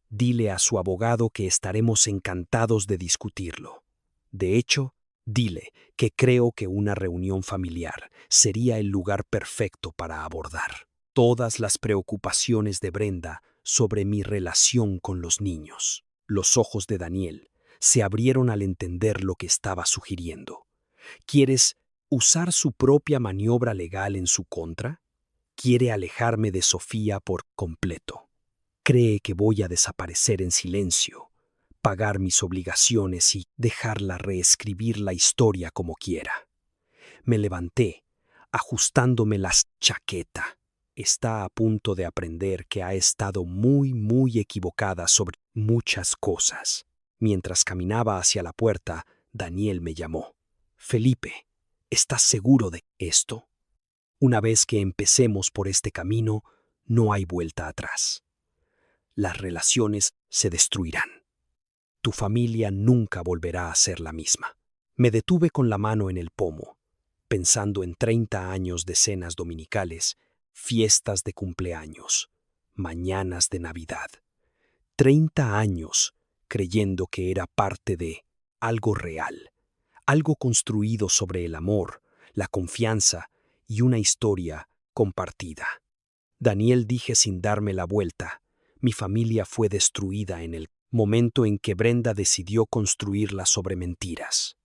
Dile a su abogado que estaremos encantados de discutirlo. De hecho, dile que creo que una reunión familiar sería el lugar perfecto para abordar todas las preocupaciones de Brenda sobre mi relación con los niños. Los ojos de Daniel se abrieron al entender lo que estaba sugiriendo. ¿Quieres usar su propia maniobra legal en su contra? Quiere alejarme de Sofía por completo. Cree que voy a desaparecer en silencio, pagar mis obligaciones y dejarla reescribir la historia como quiera. Me levanté, ajustándome la chaqueta. Está a punto de aprender que ha estado muy equivocada sobre muchas cosas. Mientras caminaba hacia la puerta, Daniel me llamó. Felipe, ¿estás seguro de esto? Una vez que empecemos por este camino, no hay vuelta atrás. Las relaciones se destruirán. Tu familia nunca volverá a ser la misma. Me detuve con la mano en el pomo, pensando en 30 años de cenas dominicales, fiestas de cumpleaños, mañanas de Navidad. 30 años creyendo que era parte de algo real, algo construido sobre el amor, la confianza y una historia compartida. Daniel, dije sin darme la vuelta, mi familia fue destruida en el momento en que Brenda decidió construirla sobre mentiras.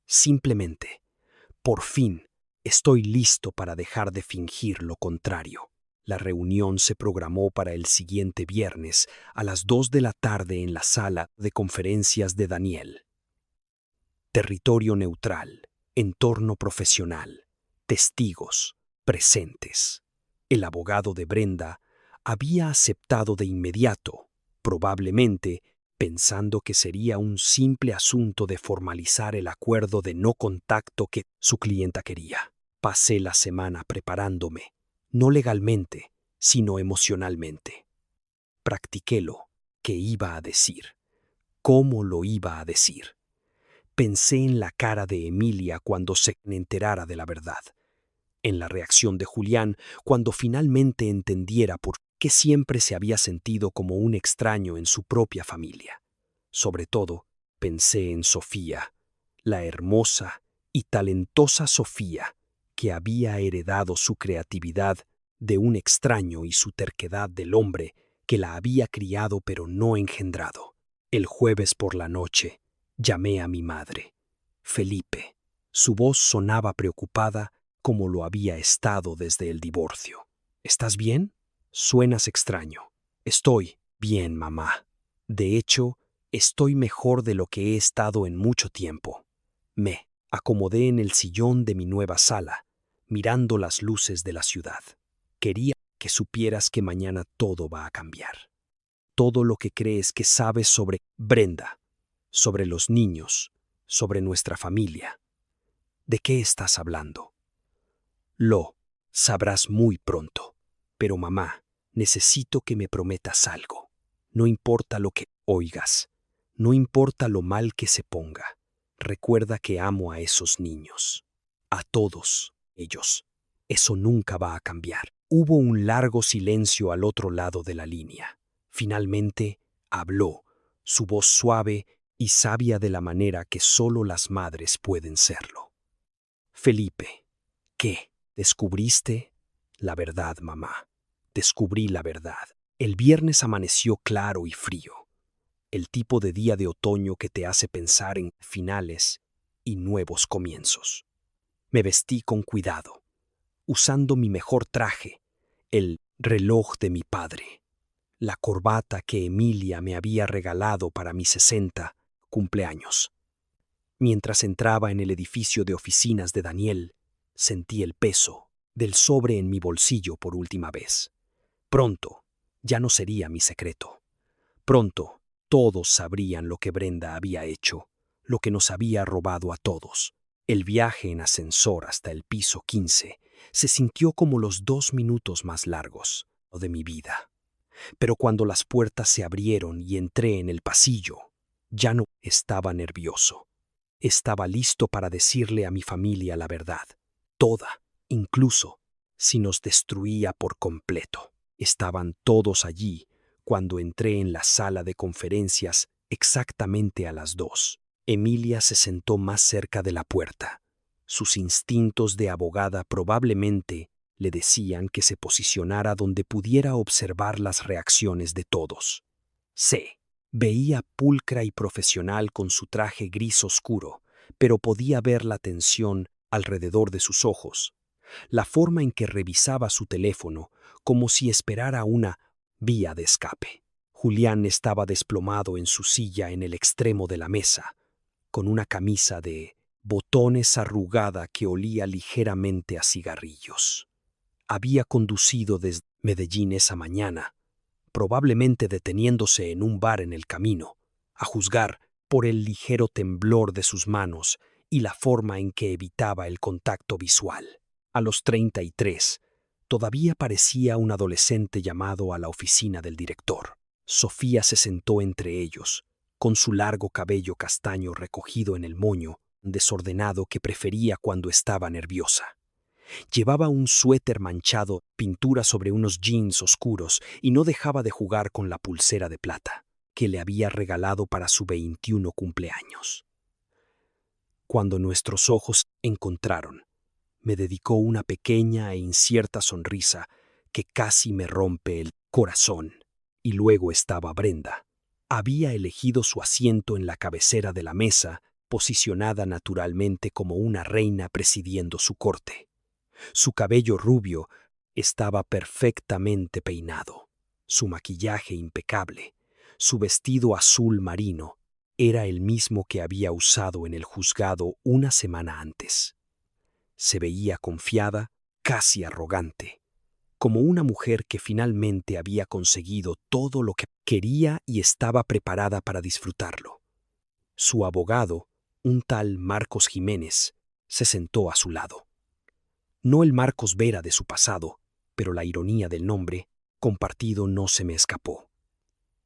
Simplemente, por fin, estoy listo para dejar de fingir lo contrario. La reunión se programó para el siguiente viernes a las 2 de la tarde en la sala de conferencias de Daniel. Territorio neutral, entorno profesional, testigos, presentes. El abogado de Brenda había aceptado de inmediato, probablemente pensando que sería un simple asunto de formalizar el acuerdo de no contacto que su clienta quería. Pasé la semana preparándome, no legalmente, sino emocionalmente. Practiqué lo que iba a decir, cómo lo iba a decir. Pensé en la cara de Emilia cuando se enterara de la verdad, en la reacción de Julián cuando finalmente entendiera por qué siempre se había sentido como un extraño en su propia familia. Sobre todo, pensé en Sofía, la hermosa y talentosa Sofía, que había heredado su creatividad de un extraño y su terquedad del hombre que la había criado pero no engendrado. El jueves por la noche, llamé a mi madre. Felipe. Su voz sonaba preocupada como lo había estado desde el divorcio. ¿Estás bien? Suenas extraño. Estoy bien, mamá. De hecho, estoy mejor de lo que he estado en mucho tiempo. Me acomodé en el sillón de mi nueva sala, mirando las luces de la ciudad. Quería que supieras que mañana todo va a cambiar. Todo lo que crees que sabes sobre Brenda, sobre los niños, sobre nuestra familia. ¿De qué estás hablando? Lo sabrás muy pronto. Pero mamá, necesito que me prometas algo. No importa lo que oigas, no importa lo mal que se ponga. Recuerda que amo a esos niños. A todos ellos. Eso nunca va a cambiar. Hubo un largo silencio al otro lado de la línea. Finalmente, habló, su voz suave y sabia de la manera que solo las madres pueden serlo. Felipe, ¿qué? ¿Descubriste? La verdad, mamá. Descubrí la verdad. El viernes amaneció claro y frío. El tipo de día de otoño que te hace pensar en finales y nuevos comienzos. Me vestí con cuidado, usando mi mejor traje, el reloj de mi padre, la corbata que Emilia me había regalado para mi 60 cumpleaños. Mientras entraba en el edificio de oficinas de Daniel, sentí el peso del sobre en mi bolsillo por última vez. Pronto ya no sería mi secreto. Pronto todos sabrían lo que Brenda había hecho, lo que nos había robado a todos. El viaje en ascensor hasta el piso 15 se sintió como los 2 minutos más largos de mi vida. Pero cuando las puertas se abrieron y entré en el pasillo, ya no estaba nervioso. Estaba listo para decirle a mi familia la verdad, toda, incluso si nos destruía por completo. Estaban todos allí cuando entré en la sala de conferencias exactamente a las 2. Emilia se sentó más cerca de la puerta. Sus instintos de abogada probablemente le decían que se posicionara donde pudiera observar las reacciones de todos. Se veía pulcra y profesional con su traje gris oscuro, pero podía ver la tensión alrededor de sus ojos, la forma en que revisaba su teléfono como si esperara una vía de escape. Julián estaba desplomado en su silla en el extremo de la mesa, con una camisa de botones arrugada que olía ligeramente a cigarrillos. Había conducido desde Medellín esa mañana, probablemente deteniéndose en un bar en el camino, a juzgar por el ligero temblor de sus manos y la forma en que evitaba el contacto visual. A los 33, todavía parecía un adolescente llamado a la oficina del director. Sofía se sentó entre ellos, con su largo cabello castaño recogido en el moño, desordenado que prefería cuando estaba nerviosa. Llevaba un suéter manchado, pintura sobre unos jeans oscuros y no dejaba de jugar con la pulsera de plata que le había regalado para su 21 cumpleaños. Cuando nuestros ojos encontraron, me dedicó una pequeña e incierta sonrisa que casi me rompe el corazón. Y luego estaba Brenda. Había elegido su asiento en la cabecera de la mesa, posicionada naturalmente como una reina presidiendo su corte. Su cabello rubio Estaba perfectamente peinado, su maquillaje impecable, su vestido azul marino era el mismo que había usado en el juzgado una semana antes. Se veía confiada, casi arrogante, como una mujer que finalmente había conseguido todo lo que quería y estaba preparada para disfrutarlo. Su abogado, un tal Marcos Jiménez, se sentó a su lado. No el Marcos Vera de su pasado, pero la ironía del nombre compartido no se me escapó.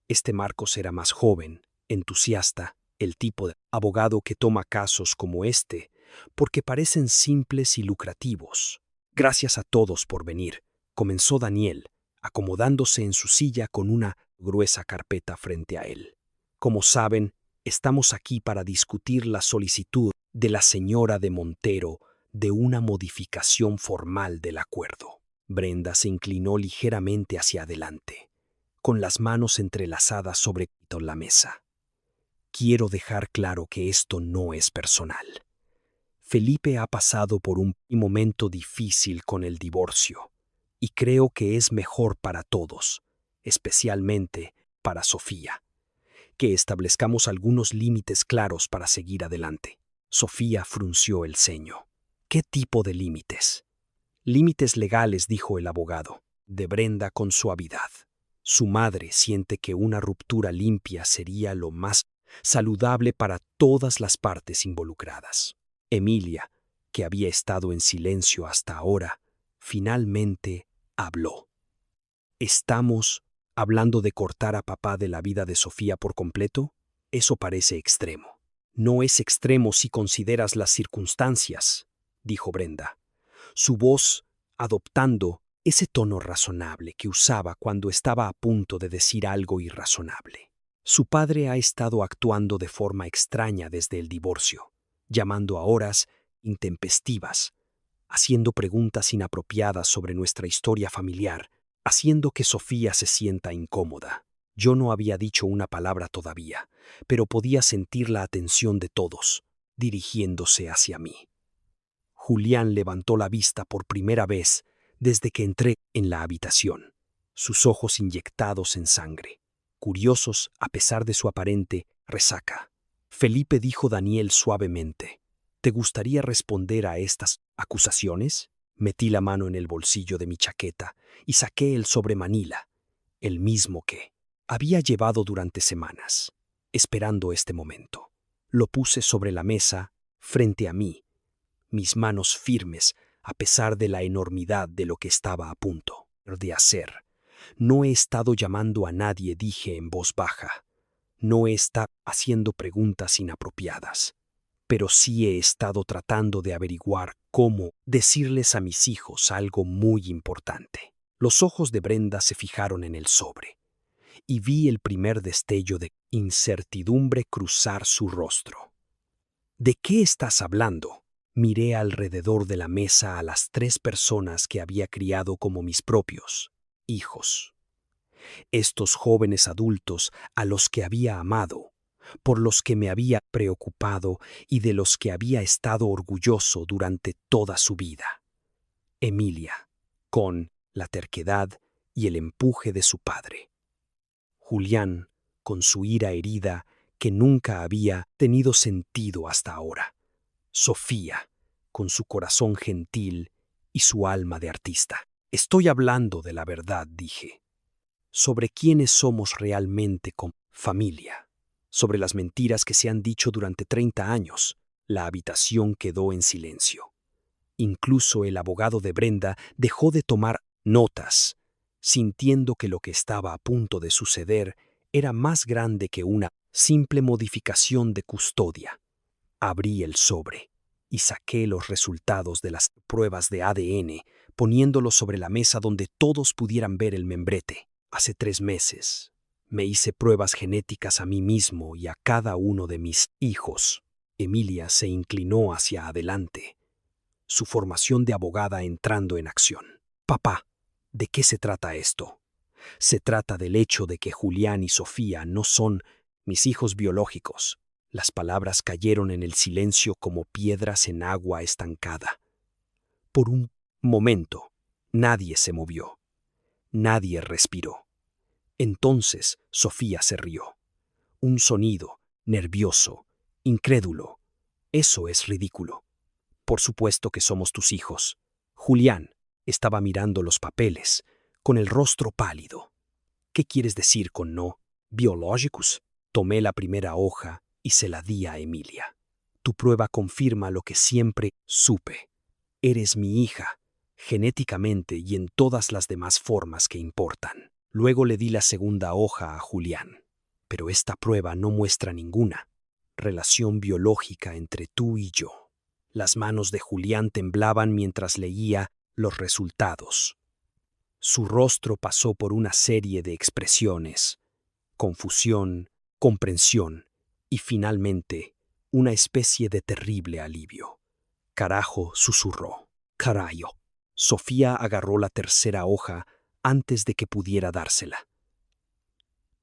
Este Marcos era más joven, entusiasta, el tipo de abogado que toma casos como este, porque parecen simples y lucrativos. Gracias a todos por venir, comenzó Daniel, acomodándose en su silla con una gruesa carpeta frente a él. Como saben, estamos aquí para discutir la solicitud de la señora de Montero de una modificación formal del acuerdo. Brenda se inclinó ligeramente hacia adelante, con las manos entrelazadas sobre la mesa. Quiero dejar claro que esto no es personal. Felipe ha pasado por un momento difícil con el divorcio, y creo que es mejor para todos, especialmente para Sofía, que establezcamos algunos límites claros para seguir adelante. Sofía frunció el ceño. ¿Qué tipo de límites? Límites legales, dijo el abogado, de Brenda con suavidad. Su madre siente que una ruptura limpia sería lo más saludable para todas las partes involucradas. Emilia, que había estado en silencio hasta ahora, finalmente habló. ¿Estamos hablando de cortar a papá de la vida de Sofía por completo? Eso parece extremo. No es extremo si consideras las circunstancias, dijo Brenda, su voz adoptando ese tono razonable que usaba cuando estaba a punto de decir algo irrazonable. Su padre ha estado actuando de forma extraña desde el divorcio, llamando a horas intempestivas, haciendo preguntas inapropiadas sobre nuestra historia familiar, haciendo que Sofía se sienta incómoda. Yo no había dicho una palabra todavía, pero podía sentir la atención de todos, dirigiéndose hacia mí. Julián levantó la vista por primera vez desde que entré en la habitación, sus ojos inyectados en sangre, curiosos a pesar de su aparente resaca. Felipe, dijo Daniel suavemente, ¿te gustaría responder a estas acusaciones? Metí la mano en el bolsillo de mi chaqueta y saqué el sobre Manila, el mismo que había llevado durante semanas, esperando este momento. Lo puse sobre la mesa, frente a mí, mis manos firmes a pesar de la enormidad de lo que estaba a punto de hacer. No he estado llamando a nadie, dije en voz baja. No he estado haciendo preguntas inapropiadas, pero sí he estado tratando de averiguar cómo decirles a mis hijos algo muy importante. Los ojos de Brenda se fijaron en el sobre, y vi el primer destello de incertidumbre cruzar su rostro. ¿De qué estás hablando? Miré alrededor de la mesa a las 3 personas que había criado como mis propios hijos. Estos jóvenes adultos a los que había amado, por los que me había preocupado y de los que había estado orgulloso durante toda su vida. Emilia, con la terquedad y el empuje de su padre. Julián, con su ira herida que nunca había tenido sentido hasta ahora. Sofía, con su corazón gentil y su alma de artista. Estoy hablando de la verdad, dije, sobre quiénes somos realmente como familia, sobre las mentiras que se han dicho durante 30 años. La habitación quedó en silencio. Incluso el abogado de Brenda dejó de tomar notas, sintiendo que lo que estaba a punto de suceder era más grande que una simple modificación de custodia. Abrí el sobre y saqué los resultados de las pruebas de ADN, poniéndolos sobre la mesa donde todos pudieran ver el membrete. Hace 3 meses me hice pruebas genéticas a mí mismo y a cada uno de mis hijos. Emilia se inclinó hacia adelante, su formación de abogada entrando en acción. Papá, ¿de qué se trata esto? Se trata del hecho de que Julián y Sofía no son mis hijos biológicos. Las palabras cayeron en el silencio como piedras en agua estancada. Por un momento, Nadie se movió. Nadie respiró. Entonces Sofía se rió. Un sonido, nervioso, incrédulo. Eso es ridículo. Por supuesto que somos tus hijos. Julián estaba mirando los papeles, con el rostro pálido. ¿Qué quieres decir con no biológicos? Tomé la primera hoja y se la di a Emilia. Tu prueba confirma lo que siempre supe. Eres mi hija, genéticamente y en todas las demás formas que importan. Luego le di la segunda hoja a Julián. Pero esta prueba no muestra ninguna relación biológica entre tú y yo. Las manos de Julián temblaban mientras leía los resultados. Su rostro pasó por una serie de expresiones: confusión, comprensión y finalmente una especie de terrible alivio. Carajo, susurró. Carayo. Sofía agarró la tercera hoja antes de que pudiera dársela.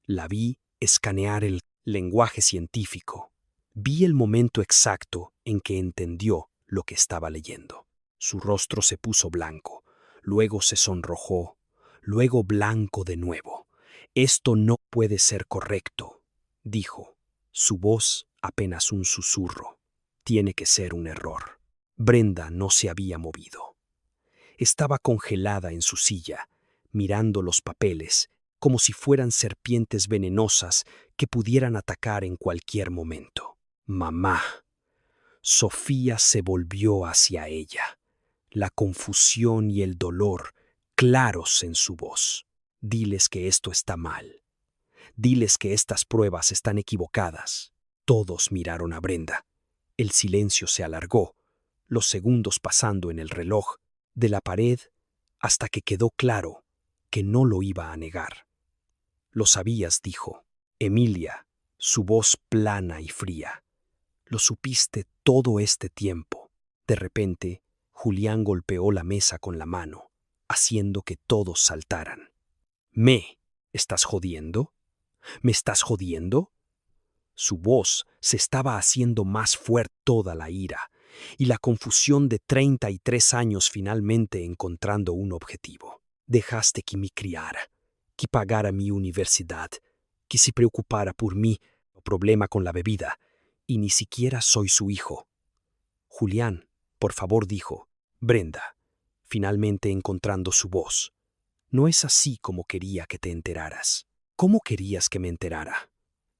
La vi escanear el lenguaje científico. Vi el momento exacto en que entendió lo que estaba leyendo. Su rostro se puso blanco, luego se sonrojó, luego blanco de nuevo. Esto no puede ser correcto, dijo, su voz apenas un susurro. Tiene que ser un error. Brenda no se había movido. Estaba congelada en su silla, mirando los papeles como si fueran serpientes venenosas que pudieran atacar en cualquier momento. Mamá. Sofía se volvió hacia ella, la confusión y el dolor claros en su voz. Diles que esto está mal. Diles que estas pruebas están equivocadas. Todos miraron a Brenda. El silencio se alargó, los segundos pasando en el reloj, de la pared hasta que quedó claro que no lo iba a negar. Lo sabías, dijo. Emilia, su voz plana y fría. Lo supiste todo este tiempo. De repente, Julián golpeó la mesa con la mano, haciendo que todos saltaran. ¿Estás jodiendo? ¿Me estás jodiendo? Su voz se estaba haciendo más fuerte, toda la ira y la confusión de 33 años finalmente encontrando un objetivo. Dejaste que me criara, que pagara mi universidad, que se preocupara por mí, el problema con la bebida, y ni siquiera soy su hijo. Julián, por favor, dijo. Brenda, finalmente encontrando su voz. No es así como quería que te enteraras. ¿Cómo querías que me enterara?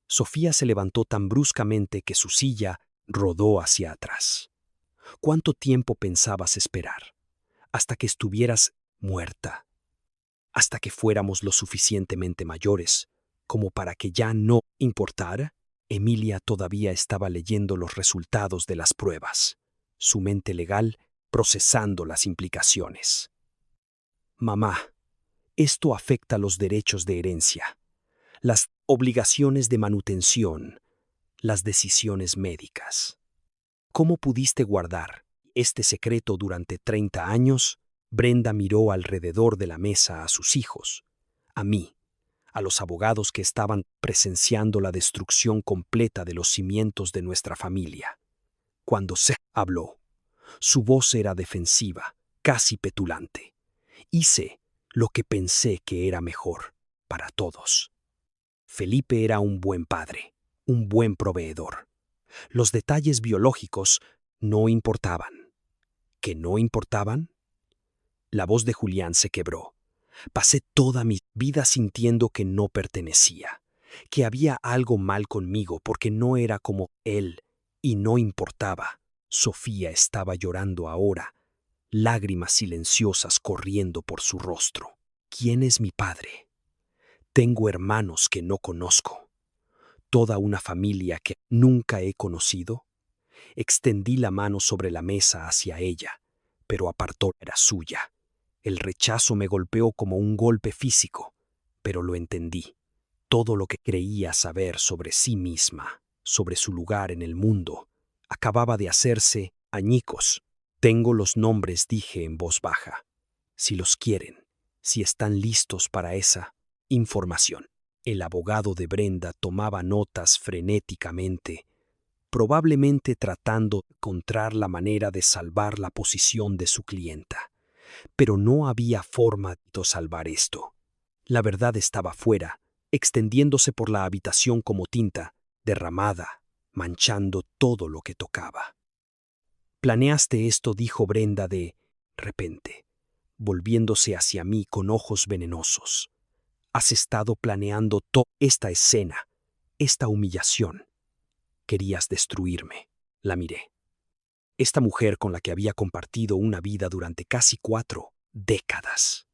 Sofía se levantó tan bruscamente que su silla rodó hacia atrás. ¿Cuánto tiempo pensabas esperar? ¿Hasta que estuvieras muerta? ¿Hasta que fuéramos lo suficientemente mayores como para que ya no importara? Emilia todavía estaba leyendo los resultados de las pruebas, su mente legal procesando las implicaciones. Mamá, esto afecta los derechos de herencia, las obligaciones de manutención, las decisiones médicas. ¿Cómo pudiste guardar este secreto durante 30 años? Brenda miró alrededor de la mesa a sus hijos, a mí, a los abogados que estaban presenciando la destrucción completa de los cimientos de nuestra familia. Cuando se habló, su voz era defensiva, casi petulante. Hice lo que pensé que era mejor para todos. Felipe era un buen padre, un buen proveedor. Los detalles biológicos no importaban. ¿Que no importaban? La voz de Julián se quebró. Pasé toda mi vida sintiendo que no pertenecía, que había algo mal conmigo porque no era como él, y no importaba. Sofía estaba llorando ahora, lágrimas silenciosas corriendo por su rostro. ¿Quién es mi padre? Tengo hermanos que no conozco, toda una familia que nunca he conocido. Extendí la mano sobre la mesa hacia ella, pero apartó, era suya. El rechazo me golpeó como un golpe físico, pero lo entendí. Todo lo que creía saber sobre sí misma, sobre su lugar en el mundo, acababa de hacerse añicos. Tengo los nombres, dije en voz baja. Si los quieren, si están listos para esa información. El abogado de Brenda tomaba notas frenéticamente, probablemente tratando de encontrar la manera de salvar la posición de su clienta. Pero no había forma de salvar esto. La verdad estaba fuera, extendiéndose por la habitación como tinta, derramada, manchando todo lo que tocaba. «Planeaste esto», dijo Brenda de repente, volviéndose hacia mí con ojos venenosos. «Has estado planeando toda esta escena, esta humillación. Querías destruirme». La miré. Esta mujer con la que había compartido una vida durante casi 4 décadas.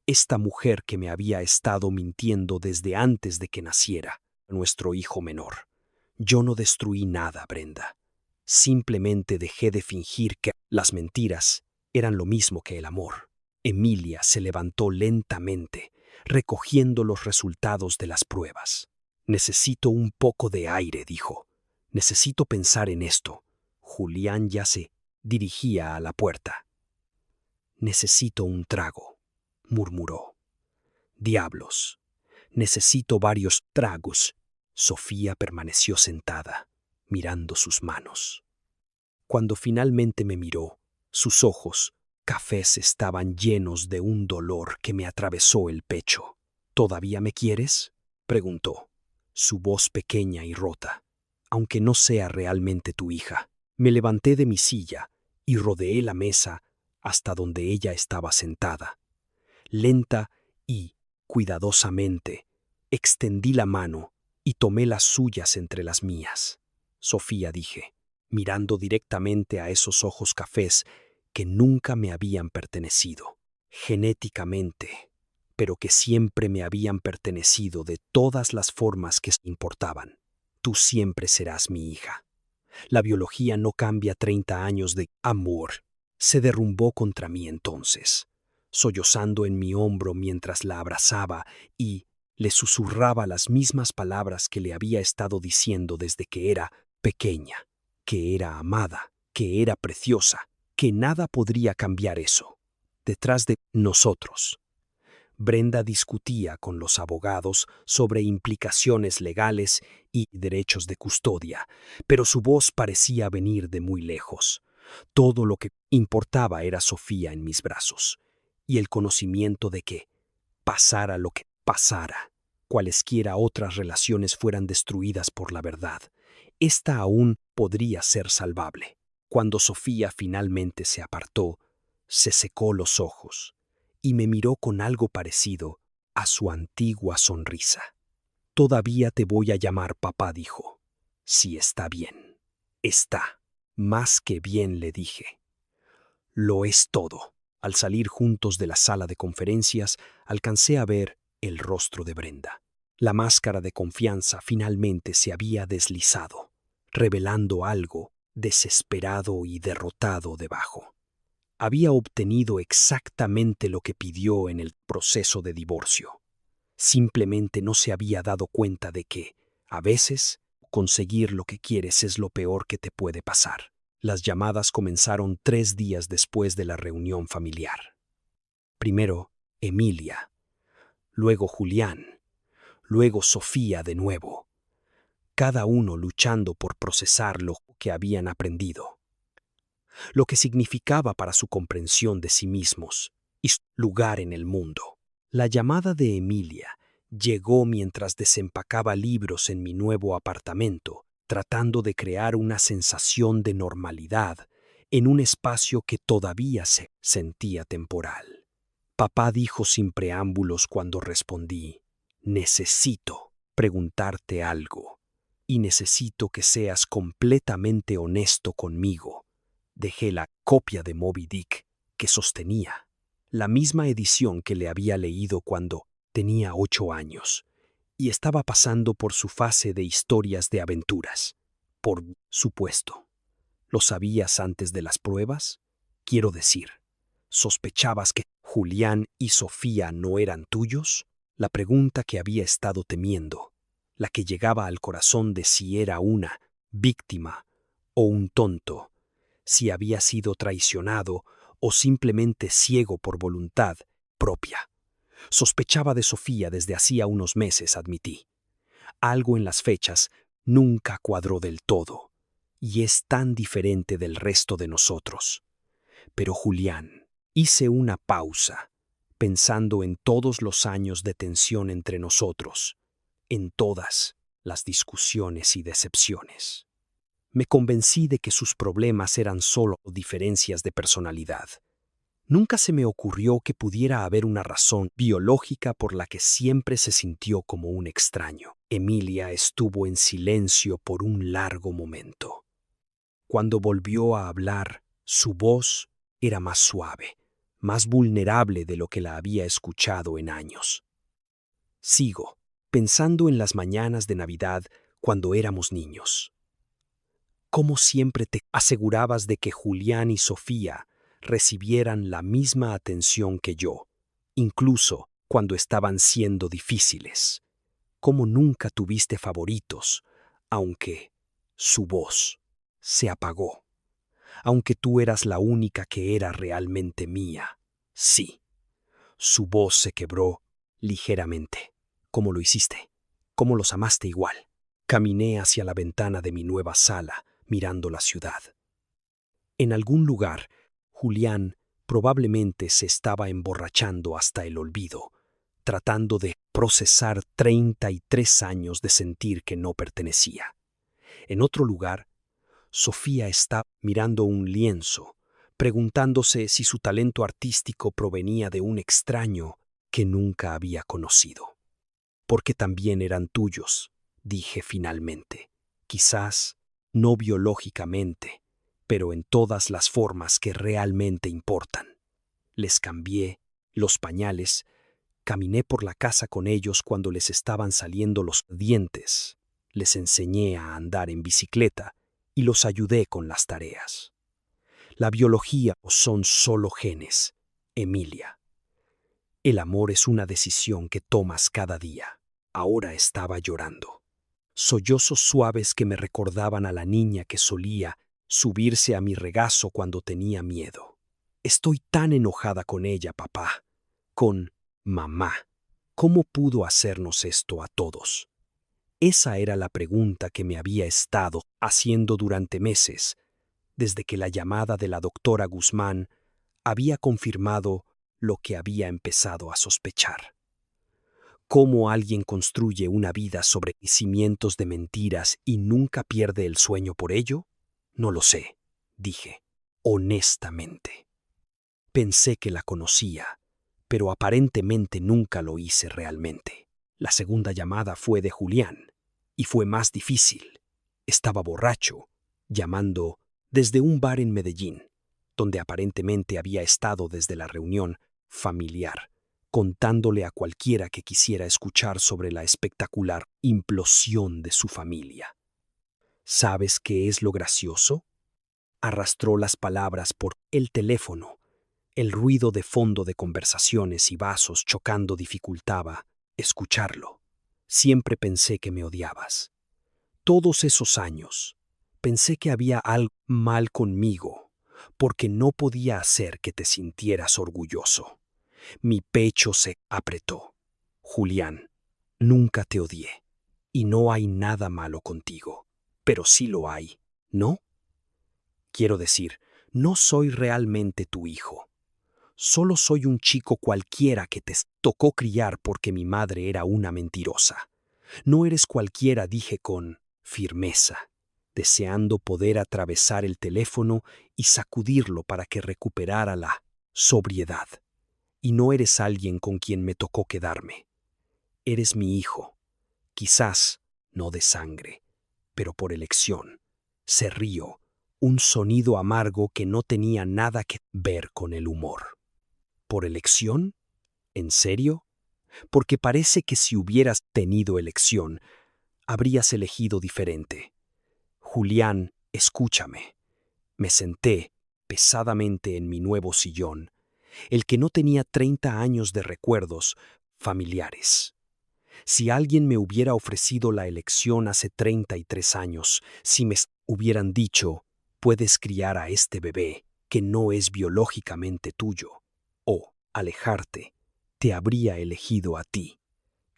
Esta mujer que me había estado mintiendo desde antes de que naciera nuestro hijo menor. Yo no destruí nada, Brenda. Simplemente dejé de fingir que las mentiras eran lo mismo que el amor. Emilia se levantó lentamente, recogiendo los resultados de las pruebas. «Necesito un poco de aire», dijo. «Necesito pensar en esto». Julián ya se dirigía a la puerta. «Necesito un trago», murmuró. «Diablos. Necesito varios tragos». Sofía permaneció sentada, mirando sus manos. Cuando finalmente me miró, sus ojos cafés estaban llenos de un dolor que me atravesó el pecho. «¿Todavía me quieres?», preguntó, su voz pequeña y rota. «Aunque no sea realmente tu hija». Me levanté de mi silla y rodeé la mesa hasta donde ella estaba sentada. Lenta y cuidadosamente, extendí la mano y tomé las suyas entre las mías. «Sofía», dije, mirando directamente a esos ojos cafés que nunca me habían pertenecido, genéticamente, pero que siempre me habían pertenecido de todas las formas que importaban. «Tú siempre serás mi hija. La biología no cambia 30 años de amor». Se derrumbó contra mí entonces, sollozando en mi hombro mientras la abrazaba y le susurraba las mismas palabras que le había estado diciendo desde que era pequeña, que era amada, que era preciosa, que nada podría cambiar eso. Detrás de nosotros, Brenda discutía con los abogados sobre implicaciones legales y derechos de custodia, pero su voz parecía venir de muy lejos. Todo lo que importaba era Sofía en mis brazos, y el conocimiento de que, pasara lo que pasara, cualesquiera otras relaciones fueran destruidas por la verdad, esta aún podría ser salvable. Cuando Sofía finalmente se apartó, se secó los ojos y me miró con algo parecido a su antigua sonrisa. «Todavía te voy a llamar papá», dijo. «Si está bien». «Está más que bien», le dije. «Lo es todo». Al salir juntos de la sala de conferencias, alcancé a ver el rostro de Brenda. La máscara de confianza finalmente se había deslizado, revelando algo desesperado y derrotado debajo. Había obtenido exactamente lo que pidió en el proceso de divorcio. Simplemente no se había dado cuenta de que, a veces, conseguir lo que quieres es lo peor que te puede pasar. Las llamadas comenzaron 3 días después de la reunión familiar. Primero, Emilia, luego Julián, luego Sofía de nuevo, cada uno luchando por procesar lo que habían aprendido, lo que significaba para su comprensión de sí mismos y su lugar en el mundo. La llamada de Emilia llegó mientras desempacaba libros en mi nuevo apartamento, tratando de crear una sensación de normalidad en un espacio que todavía se sentía temporal. Papá, dijo sin preámbulos cuando respondí: «Necesito preguntarte algo, y necesito que seas completamente honesto conmigo». Dejé la copia de Moby Dick que sostenía, la misma edición que le había leído cuando tenía 8 años, y estaba pasando por su fase de historias de aventuras. Por supuesto. ¿Lo sabías antes de las pruebas? Quiero decir, ¿sospechabas que Julián y Sofía no eran tuyos? La pregunta que había estado temiendo, la que llegaba al corazón de si era una víctima o un tonto, si había sido traicionado o simplemente ciego por voluntad propia. Sospechaba de Sofía desde hacía unos meses, admití. Algo en las fechas nunca cuadró del todo, y es tan diferente del resto de nosotros. Pero Julián, Hice una pausa, pensando en todos los años de tensión entre nosotros, en todas las discusiones y decepciones. Me convencí de que sus problemas eran solo diferencias de personalidad. Nunca se me ocurrió que pudiera haber una razón biológica por la que siempre se sintió como un extraño. Emilia estuvo en silencio por un largo momento. Cuando volvió a hablar, su voz era más suave, más vulnerable de lo que la había escuchado en años. Sigo, pensando en las mañanas de Navidad cuando éramos niños. ¿Cómo siempre te asegurabas de que Julián y Sofía recibieran la misma atención que yo, incluso cuando estaban siendo difíciles? ¿Cómo nunca tuviste favoritos, aunque su voz se apagó? Aunque tú eras la única que era realmente mía. Sí, su voz se quebró ligeramente. ¿Cómo lo hiciste? ¿Cómo los amaste igual? Caminé hacia la ventana de mi nueva sala, mirando la ciudad. En algún lugar, Julián probablemente se estaba emborrachando hasta el olvido, tratando de procesar 33 años de sentir que no pertenecía. En otro lugar, Sofía está mirando un lienzo, preguntándose si su talento artístico provenía de un extraño que nunca había conocido. Porque también eran tuyos, dije finalmente. Quizás no biológicamente, pero en todas las formas que realmente importan. Les cambié los pañales, caminé por la casa con ellos cuando les estaban saliendo los dientes, les enseñé a andar en bicicleta y los ayudé con las tareas. La biología no son solo genes, Emilia. El amor es una decisión que tomas cada día. Ahora estaba llorando. Sollozos suaves que me recordaban a la niña que solía subirse a mi regazo cuando tenía miedo. Estoy tan enojada con ella, papá. Con mamá. ¿Cómo pudo hacernos esto a todos? Esa era la pregunta que me había estado haciendo durante meses, desde que la llamada de la doctora Guzmán había confirmado lo que había empezado a sospechar. ¿Cómo alguien construye una vida sobre cimientos de mentiras y nunca pierde el sueño por ello? No lo sé, dije, honestamente. Pensé que la conocía, pero aparentemente nunca lo hice realmente. La segunda llamada fue de Julián, y fue más difícil. Estaba borracho, llamando desde un bar en Medellín, donde aparentemente había estado desde la reunión familiar, contándole a cualquiera que quisiera escuchar sobre la espectacular implosión de su familia. ¿Sabes qué es lo gracioso? Arrastró las palabras por el teléfono. El ruido de fondo de conversaciones y vasos chocando dificultaba escucharlo. Siempre pensé que me odiabas. Todos esos años, pensé que había algo mal conmigo, porque no podía hacer que te sintieras orgulloso. Mi pecho se apretó. Julián, nunca te odié, y no hay nada malo contigo, pero sí lo hay, ¿no? Quiero decir, no soy realmente tu hijo. Solo soy un chico cualquiera que te tocó criar porque mi madre era una mentirosa. No eres cualquiera, dije con firmeza, deseando poder atravesar el teléfono y sacudirlo para que recuperara la sobriedad. Y no eres alguien con quien me tocó quedarme. Eres mi hijo, quizás no de sangre, pero por elección. Se rió, un sonido amargo que no tenía nada que ver con el humor. ¿Por elección? ¿En serio? Porque parece que si hubieras tenido elección, habrías elegido diferente. Julián, escúchame. Me senté pesadamente en mi nuevo sillón, el que no tenía 30 años de recuerdos familiares. Si alguien me hubiera ofrecido la elección hace 33 años, si me hubieran dicho, puedes criar a este bebé que no es biológicamente tuyo, o alejarte, te habría elegido a ti.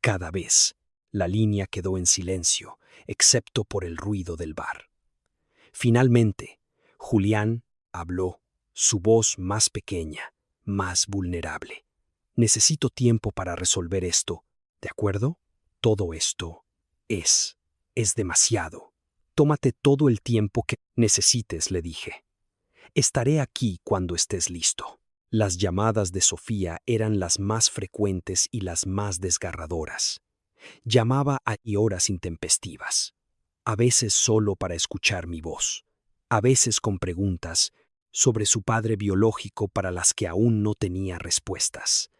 Cada vez, la línea quedó en silencio, excepto por el ruido del bar. Finalmente, Julián habló, su voz más pequeña, más vulnerable. Necesito tiempo para resolver esto, ¿de acuerdo? Todo esto es demasiado. Tómate todo el tiempo que necesites, le dije. Estaré aquí cuando estés listo. Las llamadas de Sofía eran las más frecuentes y las más desgarradoras. Llamaba a horas intempestivas, a veces solo para escuchar mi voz, a veces con preguntas sobre su padre biológico para las que aún no tenía respuestas.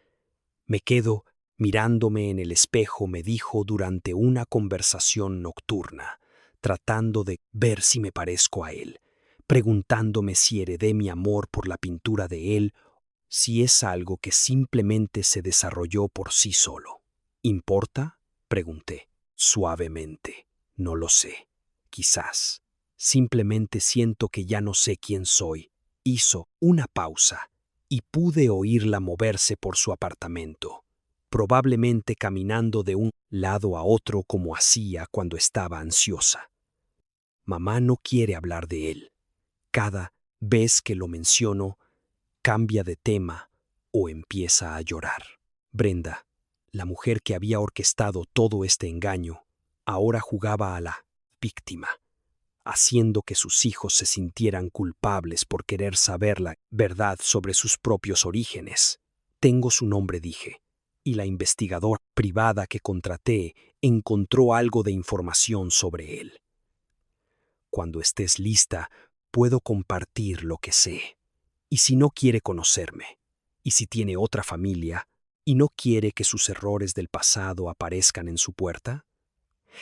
Me quedo mirándome en el espejo, me dijo durante una conversación nocturna, tratando de ver si me parezco a él, preguntándome si heredé mi amor por la pintura de él, si es algo que simplemente se desarrolló por sí solo. ¿Importa? Pregunté, suavemente. No lo sé. Quizás. Simplemente siento que ya no sé quién soy. Hizo una pausa y pude oírla moverse por su apartamento, probablemente caminando de un lado a otro como hacía cuando estaba ansiosa. Mamá no quiere hablar de él. Cada vez que lo menciono, cambia de tema o empieza a llorar. Brenda, la mujer que había orquestado todo este engaño, ahora jugaba a la víctima, haciendo que sus hijos se sintieran culpables por querer saber la verdad sobre sus propios orígenes. Tengo su nombre, dije, y la investigadora privada que contraté encontró algo de información sobre él. Cuando estés lista, puedo compartir lo que sé. Y si no quiere conocerme, y si tiene otra familia, y no quiere que sus errores del pasado aparezcan en su puerta,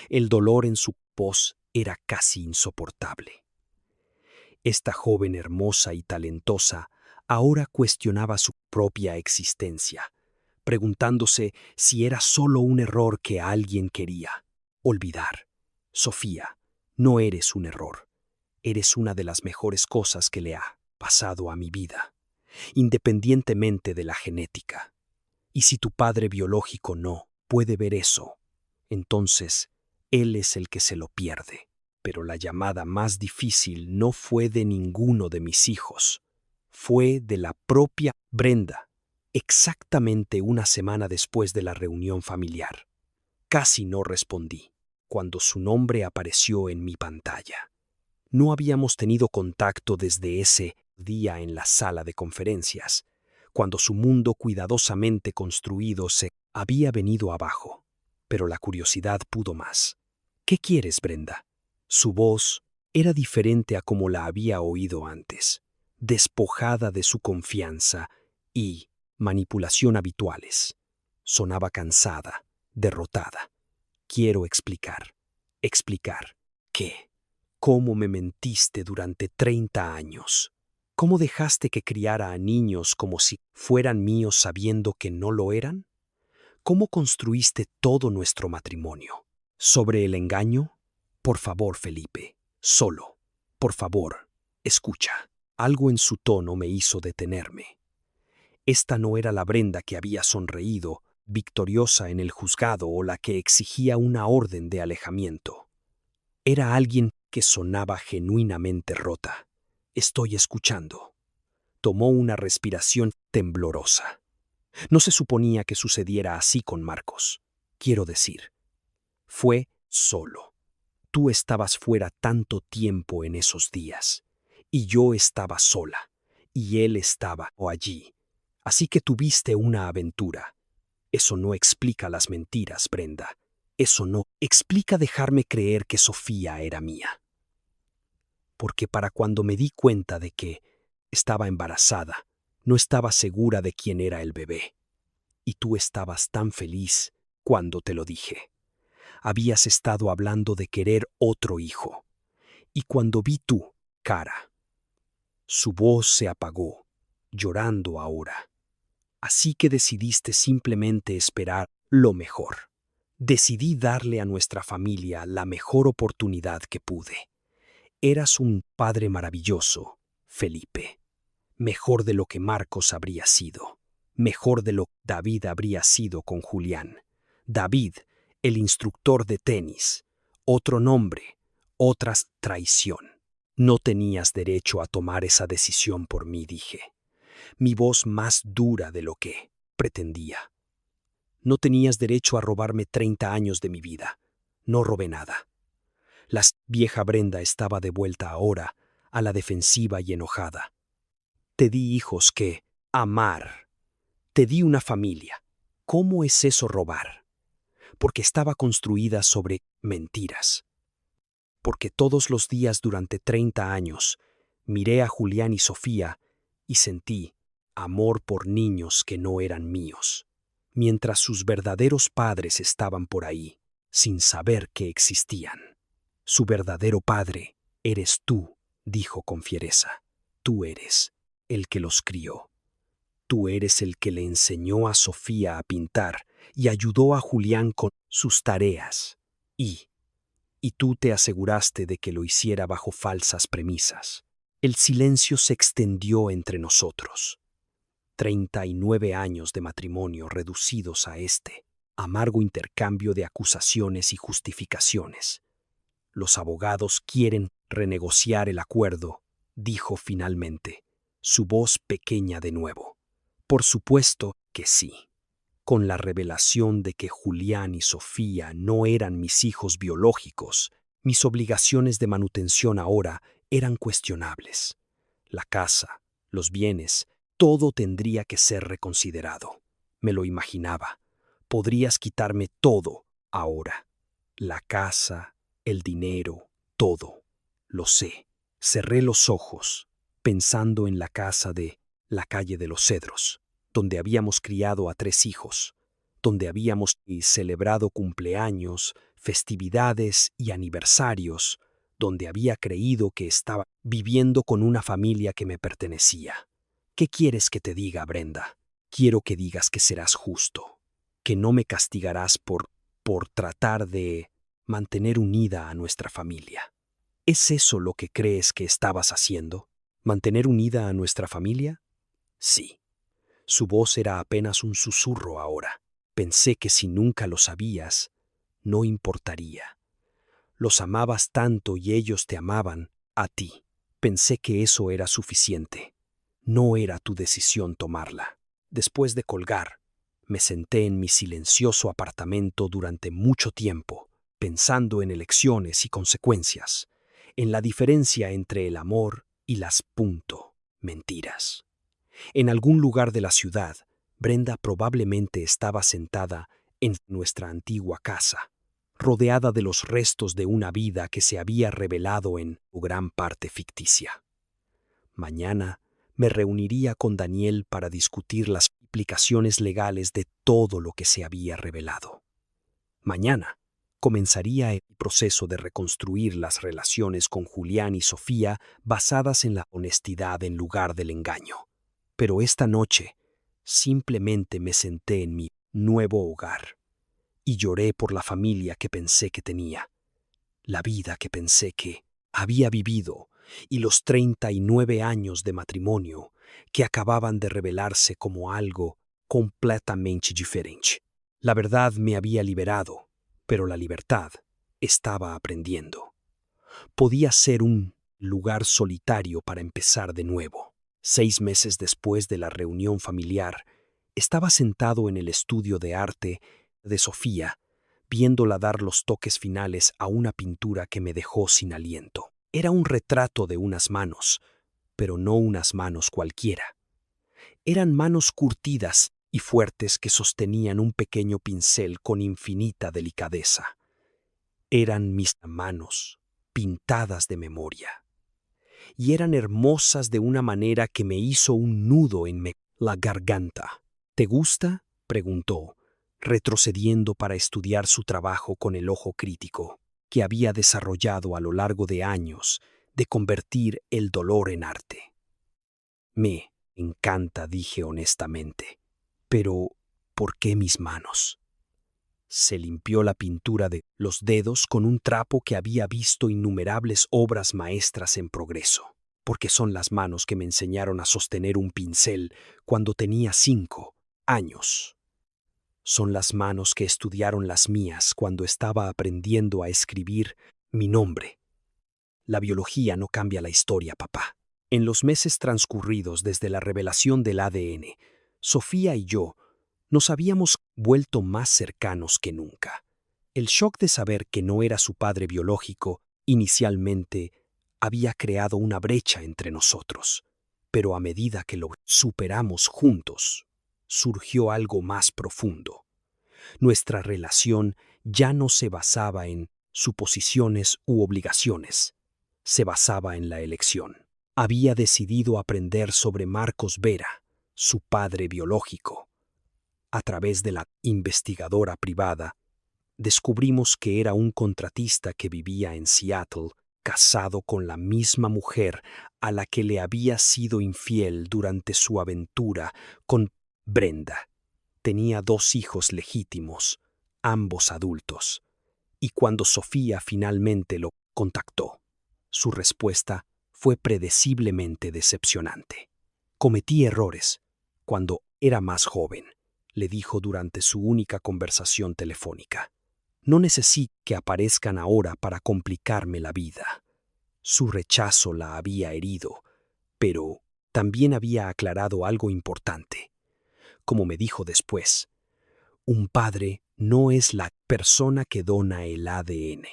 el dolor en su voz era casi insoportable. Esta joven hermosa y talentosa ahora cuestionaba su propia existencia, preguntándose si era solo un error que alguien quería olvidar. Sofía, no eres un error. Eres una de las mejores cosas que le ha pasado a mi vida, independientemente de la genética. Y si tu padre biológico no puede ver eso, entonces él es el que se lo pierde. Pero la llamada más difícil no fue de ninguno de mis hijos, fue de la propia Brenda, exactamente una semana después de la reunión familiar. Casi no respondí cuando su nombre apareció en mi pantalla. No habíamos tenido contacto desde ese día en la sala de conferencias, cuando su mundo cuidadosamente construido se había venido abajo. Pero la curiosidad pudo más. ¿Qué quieres, Brenda? Su voz era diferente a como la había oído antes, despojada de su confianza y manipulación habituales. Sonaba cansada, derrotada. Quiero explicar. ¿Explicar qué? ¿Cómo me mentiste durante 30 años? ¿Cómo dejaste que criara a niños como si fueran míos sabiendo que no lo eran? ¿Cómo construiste todo nuestro matrimonio? ¿Sobre el engaño? Por favor, Felipe, solo. Por favor, escucha. Algo en su tono me hizo detenerme. Esta no era la Brenda que había sonreído, victoriosa en el juzgado o la que exigía una orden de alejamiento. Era alguien que sonaba genuinamente rota. Estoy escuchando. Tomó una respiración temblorosa. No se suponía que sucediera así con Marcos. Quiero decir, fue solo. Tú estabas fuera tanto tiempo en esos días, y yo estaba sola, y él estaba allí. Así que tuviste una aventura. Eso no explica las mentiras, Brenda. Eso no explica dejarme creer que Sofía era mía. Porque para cuando me di cuenta de que estaba embarazada, no estaba segura de quién era el bebé. Y tú estabas tan feliz cuando te lo dije. Habías estado hablando de querer otro hijo. Y cuando vi tu cara, su voz se apagó, llorando ahora. Así que decidiste simplemente esperar lo mejor. Decidí darle a nuestra familia la mejor oportunidad que pude. Eras un padre maravilloso, Felipe. Mejor de lo que Marcos habría sido. Mejor de lo que David habría sido con Julián. David, el instructor de tenis. Otro nombre, otra traición. No tenías derecho a tomar esa decisión por mí, dije. mi voz más dura de lo que pretendía. No tenías derecho a robarme 30 años de mi vida. No robé nada. La vieja Brenda estaba de vuelta ahora, a la defensiva y enojada. Te di hijos que amar. Te di una familia. ¿Cómo es eso robar? Porque estaba construida sobre mentiras. Porque todos los días durante 30 años miré a Julián y Sofía y sentí amor por niños que no eran míos, mientras sus verdaderos padres estaban por ahí, sin saber que existían. Su verdadero padre eres tú, dijo con fiereza. Tú eres el que los crió. Tú eres el que le enseñó a Sofía a pintar y ayudó a Julián con sus tareas. Y tú te aseguraste de que lo hiciera bajo falsas premisas. El silencio se extendió entre nosotros. 39 años de matrimonio reducidos a este amargo intercambio de acusaciones y justificaciones. Los abogados quieren renegociar el acuerdo, dijo finalmente, su voz pequeña de nuevo. Por supuesto que sí. Con la revelación de que Julián y Sofía no eran mis hijos biológicos, mis obligaciones de manutención ahora eran cuestionables. La casa, los bienes, todo tendría que ser reconsiderado. Me lo imaginaba. Podrías quitarme todo ahora. La casa, el dinero, todo. Lo sé. Cerré los ojos, pensando en la casa de la calle de los Cedros, donde habíamos criado a 3 hijos, donde habíamos celebrado cumpleaños, festividades y aniversarios, donde había creído que estaba viviendo con una familia que me pertenecía. ¿Qué quieres que te diga, Brenda? Quiero que digas que serás justo, que no me castigarás por tratar de mantener unida a nuestra familia. ¿Es eso lo que crees que estabas haciendo? ¿Mantener unida a nuestra familia? Sí. Su voz era apenas un susurro ahora. Pensé que si nunca lo sabías, no importaría. Los amabas tanto y ellos te amaban a ti. Pensé que eso era suficiente. No era tu decisión tomarla. Después de colgar, me senté en mi silencioso apartamento durante mucho tiempo, pensando en elecciones y consecuencias, en la diferencia entre el amor y las mentiras. En algún lugar de la ciudad, Brenda probablemente estaba sentada en nuestra antigua casa, rodeada de los restos de una vida que se había revelado en gran parte ficticia. Mañana me reuniría con Daniel para discutir las implicaciones legales de todo lo que se había revelado. Mañana comenzaría el proceso de reconstruir las relaciones con Julián y Sofía basadas en la honestidad en lugar del engaño. Pero esta noche simplemente me senté en mi nuevo hogar y lloré por la familia que pensé que tenía, la vida que pensé que había vivido y los 39 años de matrimonio que acababan de revelarse como algo completamente diferente. La verdad me había liberado, pero la libertad estaba aprendiendo. Podía ser un lugar solitario para empezar de nuevo. 6 meses después de la reunión familiar, estaba sentado en el estudio de arte de Sofía, viéndola dar los toques finales a una pintura que me dejó sin aliento. Era un retrato de unas manos, pero no unas manos cualquiera. Eran manos curtidas y fuertes que sostenían un pequeño pincel con infinita delicadeza. Eran mis manos, pintadas de memoria. Y eran hermosas de una manera que me hizo un nudo en la garganta. ¿Te gusta?, preguntó, retrocediendo para estudiar su trabajo con el ojo crítico que había desarrollado a lo largo de años de convertir el dolor en arte. Me encanta, dije honestamente. Pero, ¿por qué mis manos? Se limpió la pintura de los dedos con un trapo que había visto innumerables obras maestras en progreso, porque son las manos que me enseñaron a sostener un pincel cuando tenía 5 años. Son las manos que estudiaron las mías cuando estaba aprendiendo a escribir mi nombre. La biología no cambia la historia, papá. En los meses transcurridos desde la revelación del ADN, Sofía y yo nos habíamos vuelto más cercanos que nunca. El shock de saber que no era su padre biológico inicialmente había creado una brecha entre nosotros, pero a medida que lo superamos juntos, surgió algo más profundo. Nuestra relación ya no se basaba en suposiciones u obligaciones, se basaba en la elección. Había decidido aprender sobre Marcos Vera, su padre biológico. A través de la investigadora privada, descubrimos que era un contratista que vivía en Seattle, casado con la misma mujer a la que le había sido infiel durante su aventura con Brenda. Tenía 2 hijos legítimos, ambos adultos, y cuando Sofía finalmente lo contactó, su respuesta fue predeciblemente decepcionante. Cometí errores cuando era más joven, le dijo durante su única conversación telefónica. No necesito que aparezcan ahora para complicarme la vida. Su rechazo la había herido, pero también había aclarado algo importante. Como me dijo después, un padre no es la persona que dona el ADN.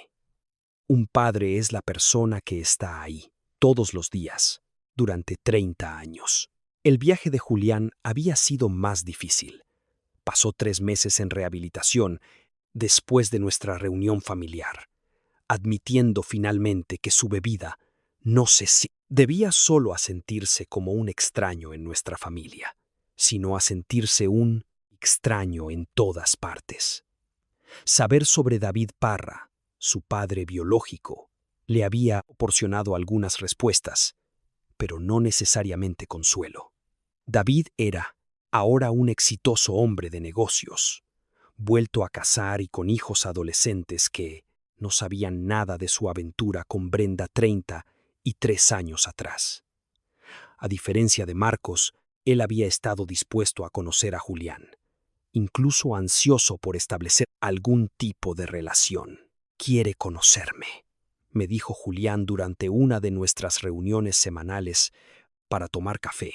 Un padre es la persona que está ahí, todos los días, durante 30 años. El viaje de Julián había sido más difícil. Pasó 3 meses en rehabilitación después de nuestra reunión familiar, admitiendo finalmente que su bebida no debía solo a sentirse como un extraño en nuestra familia, sino a sentirse un extraño en todas partes. Saber sobre David Parra, su padre biológico, le había proporcionado algunas respuestas, pero no necesariamente consuelo. David era ahora un exitoso hombre de negocios, vuelto a casar y con hijos adolescentes que no sabían nada de su aventura con Brenda 33 años atrás. A diferencia de Marcos, él había estado dispuesto a conocer a Julián, incluso ansioso por establecer algún tipo de relación. «Quiere conocerme», me dijo Julián durante una de nuestras reuniones semanales para tomar café.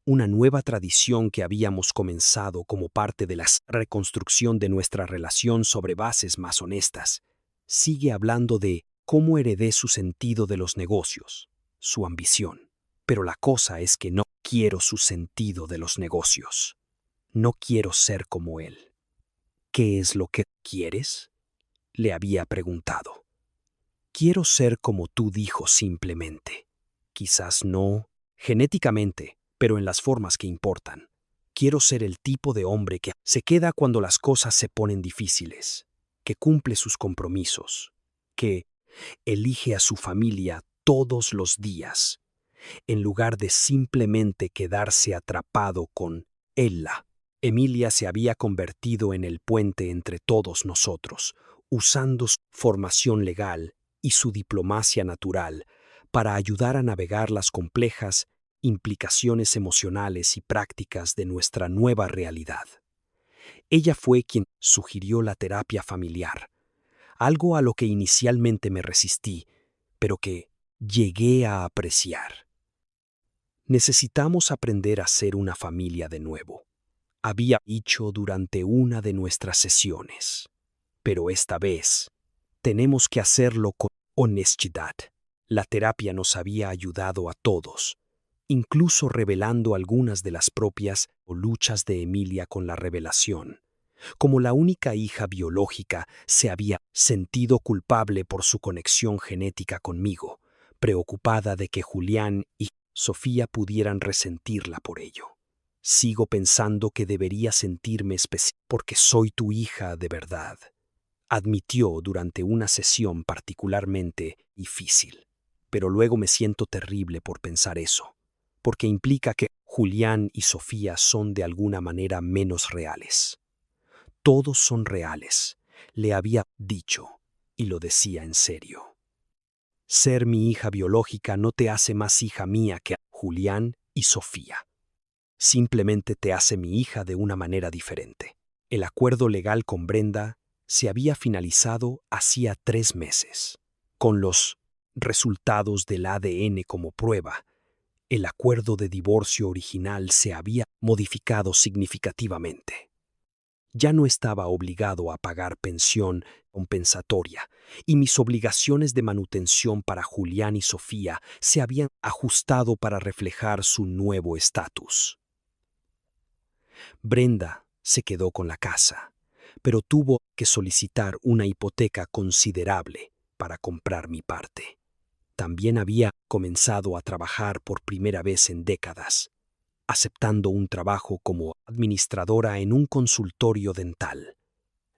Una nueva tradición que habíamos comenzado como parte de la reconstrucción de nuestra relación sobre bases más honestas. Sigue hablando de cómo heredé su sentido de los negocios, su ambición. Pero la cosa es que no quiero su sentido de los negocios. No quiero ser como él. ¿Qué es lo que quieres?, le había preguntado. Quiero ser como tú, dijo simplemente. Quizás no genéticamente, pero en las formas que importan. Quiero ser el tipo de hombre que se queda cuando las cosas se ponen difíciles, que cumple sus compromisos, que elige a su familia todos los días, en lugar de simplemente quedarse atrapado con ella. Emilia se había convertido en el puente entre todos nosotros, usando su formación legal y su diplomacia natural para ayudar a navegar las complejas implicaciones emocionales y prácticas de nuestra nueva realidad. Ella fue quien sugirió la terapia familiar, algo a lo que inicialmente me resistí, pero que llegué a apreciar. Necesitamos aprender a ser una familia de nuevo, había dicho durante una de nuestras sesiones. Pero esta vez, tenemos que hacerlo con honestidad. La terapia nos había ayudado a todos, incluso revelando algunas de las propias luchas de Emilia con la revelación. Como la única hija biológica, se había sentido culpable por su conexión genética conmigo, preocupada de que Julián y Sofía pudieran resentirla por ello. Sigo pensando que debería sentirme especial porque soy tu hija de verdad, admitió durante una sesión particularmente difícil. Pero luego me siento terrible por pensar eso, porque implica que Julián y Sofía son de alguna manera menos reales. Todos son reales, le había dicho, y lo decía en serio. Ser mi hija biológica no te hace más hija mía que Julián y Sofía. Simplemente te hace mi hija de una manera diferente. El acuerdo legal con Brenda se había finalizado hacía 3 meses. Con los resultados del ADN como prueba, El acuerdo de divorcio original se había modificado significativamente. Ya no estaba obligado a pagar pensión compensatoria y mis obligaciones de manutención para Julián y Sofía se habían ajustado para reflejar su nuevo estatus. Brenda se quedó con la casa, pero tuvo que solicitar una hipoteca considerable para comprar mi parte. También había comenzado a trabajar por primera vez en décadas, aceptando un trabajo como administradora en un consultorio dental.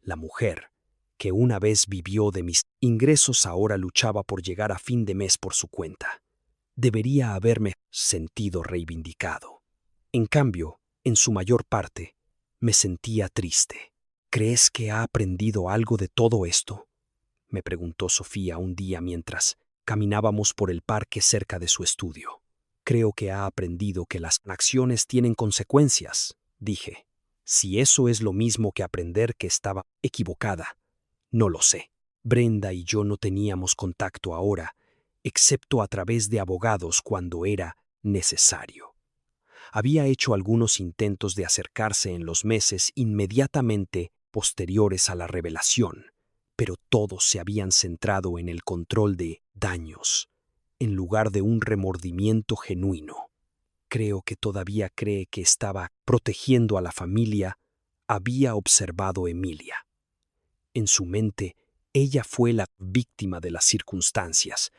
La mujer, que una vez vivió de mis ingresos, ahora luchaba por llegar a fin de mes por su cuenta. Debería haberme sentido reivindicado. En cambio, en su mayor parte, me sentía triste. ¿Crees que ha aprendido algo de todo esto?, me preguntó Sofía un día mientras caminábamos por el parque cerca de su estudio. Creo que ha aprendido que las acciones tienen consecuencias, dije. Si eso es lo mismo que aprender que estaba equivocada, no lo sé. Brenda y yo no teníamos contacto ahora, excepto a través de abogados cuando era necesario. Había hecho algunos intentos de acercarse en los meses inmediatamente posteriores a la revelación, pero todos se habían centrado en el control de daños, en lugar de un remordimiento genuino. Creo que todavía cree que estaba protegiendo a la familia, había observado Emilia. En su mente, ella fue la víctima de las circunstancias,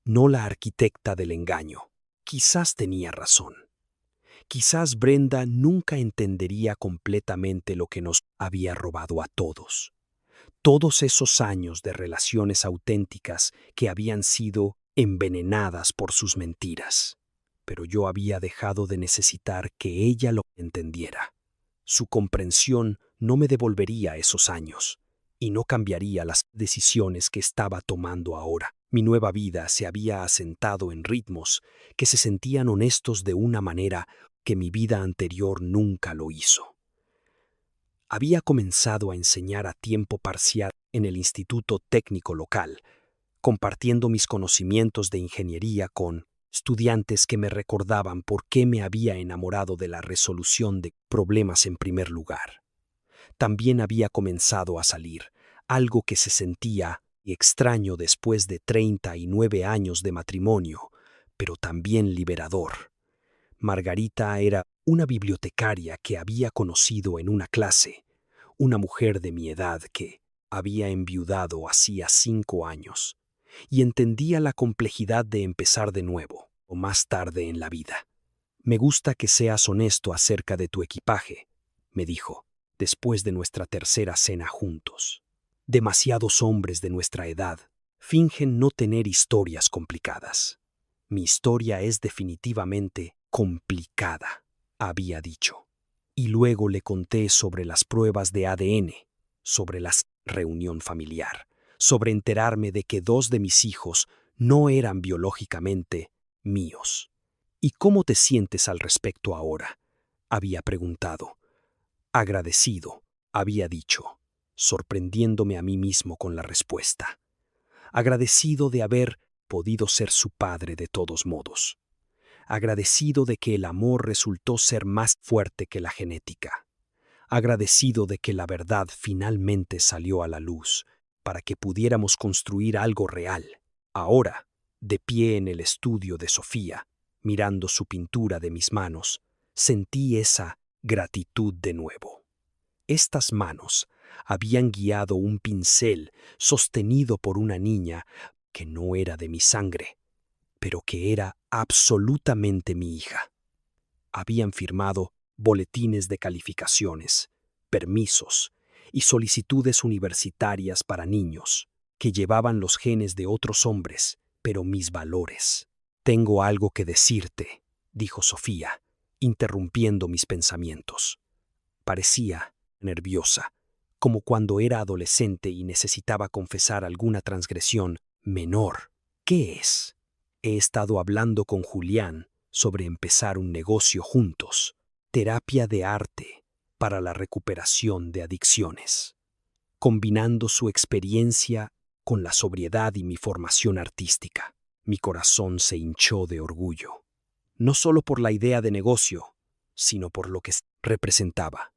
no la arquitecta del engaño. Quizás tenía razón. Quizás Brenda nunca entendería completamente lo que nos había robado a todos. Todos esos años de relaciones auténticas que habían sido envenenadas por sus mentiras. Pero yo había dejado de necesitar que ella lo entendiera. Su comprensión no me devolvería esos años y no cambiaría las decisiones que estaba tomando ahora. Mi nueva vida se había asentado en ritmos que se sentían honestos de una manera que mi vida anterior nunca lo hizo. Había comenzado a enseñar a tiempo parcial en el instituto técnico local, compartiendo mis conocimientos de ingeniería con estudiantes que me recordaban por qué me había enamorado de la resolución de problemas en primer lugar. También había comenzado a salir, algo que se sentía extraño después de 39 años de matrimonio, pero también liberador. Margarita era una bibliotecaria que había conocido en una clase, una mujer de mi edad que había enviudado hacía 5 años, y entendía la complejidad de empezar de nuevo, o más tarde en la vida. Me gusta que seas honesto acerca de tu equipaje, me dijo, después de nuestra tercera cena juntos. Demasiados hombres de nuestra edad fingen no tener historias complicadas. Mi historia es definitivamente complicada, había dicho. Y luego le conté sobre las pruebas de ADN, sobre la reunión familiar, sobre enterarme de que 2 de mis hijos no eran biológicamente míos. ¿Y cómo te sientes al respecto ahora?, había preguntado. Agradecido, había dicho, sorprendiéndome a mí mismo con la respuesta. Agradecido de haber podido ser su padre de todos modos. Agradecido de que el amor resultó ser más fuerte que la genética. Agradecido de que la verdad finalmente salió a la luz para que pudiéramos construir algo real. Ahora, de pie en el estudio de Sofía, mirando su pintura de mis manos, sentí esa gratitud de nuevo. Estas manos habían guiado un pincel sostenido por una niña que no era de mi sangre, pero que era absolutamente mi hija. Habían firmado boletines de calificaciones, permisos y solicitudes universitarias para niños que llevaban los genes de otros hombres, pero mis valores. Tengo algo que decirte, dijo Sofía, interrumpiendo mis pensamientos. Parecía nerviosa, como cuando era adolescente y necesitaba confesar alguna transgresión menor. ¿Qué es? He estado hablando con Julián sobre empezar un negocio juntos, terapia de arte para la recuperación de adicciones, combinando su experiencia con la sobriedad y mi formación artística. Mi corazón se hinchó de orgullo. no solo por la idea de negocio, sino por lo que representaba.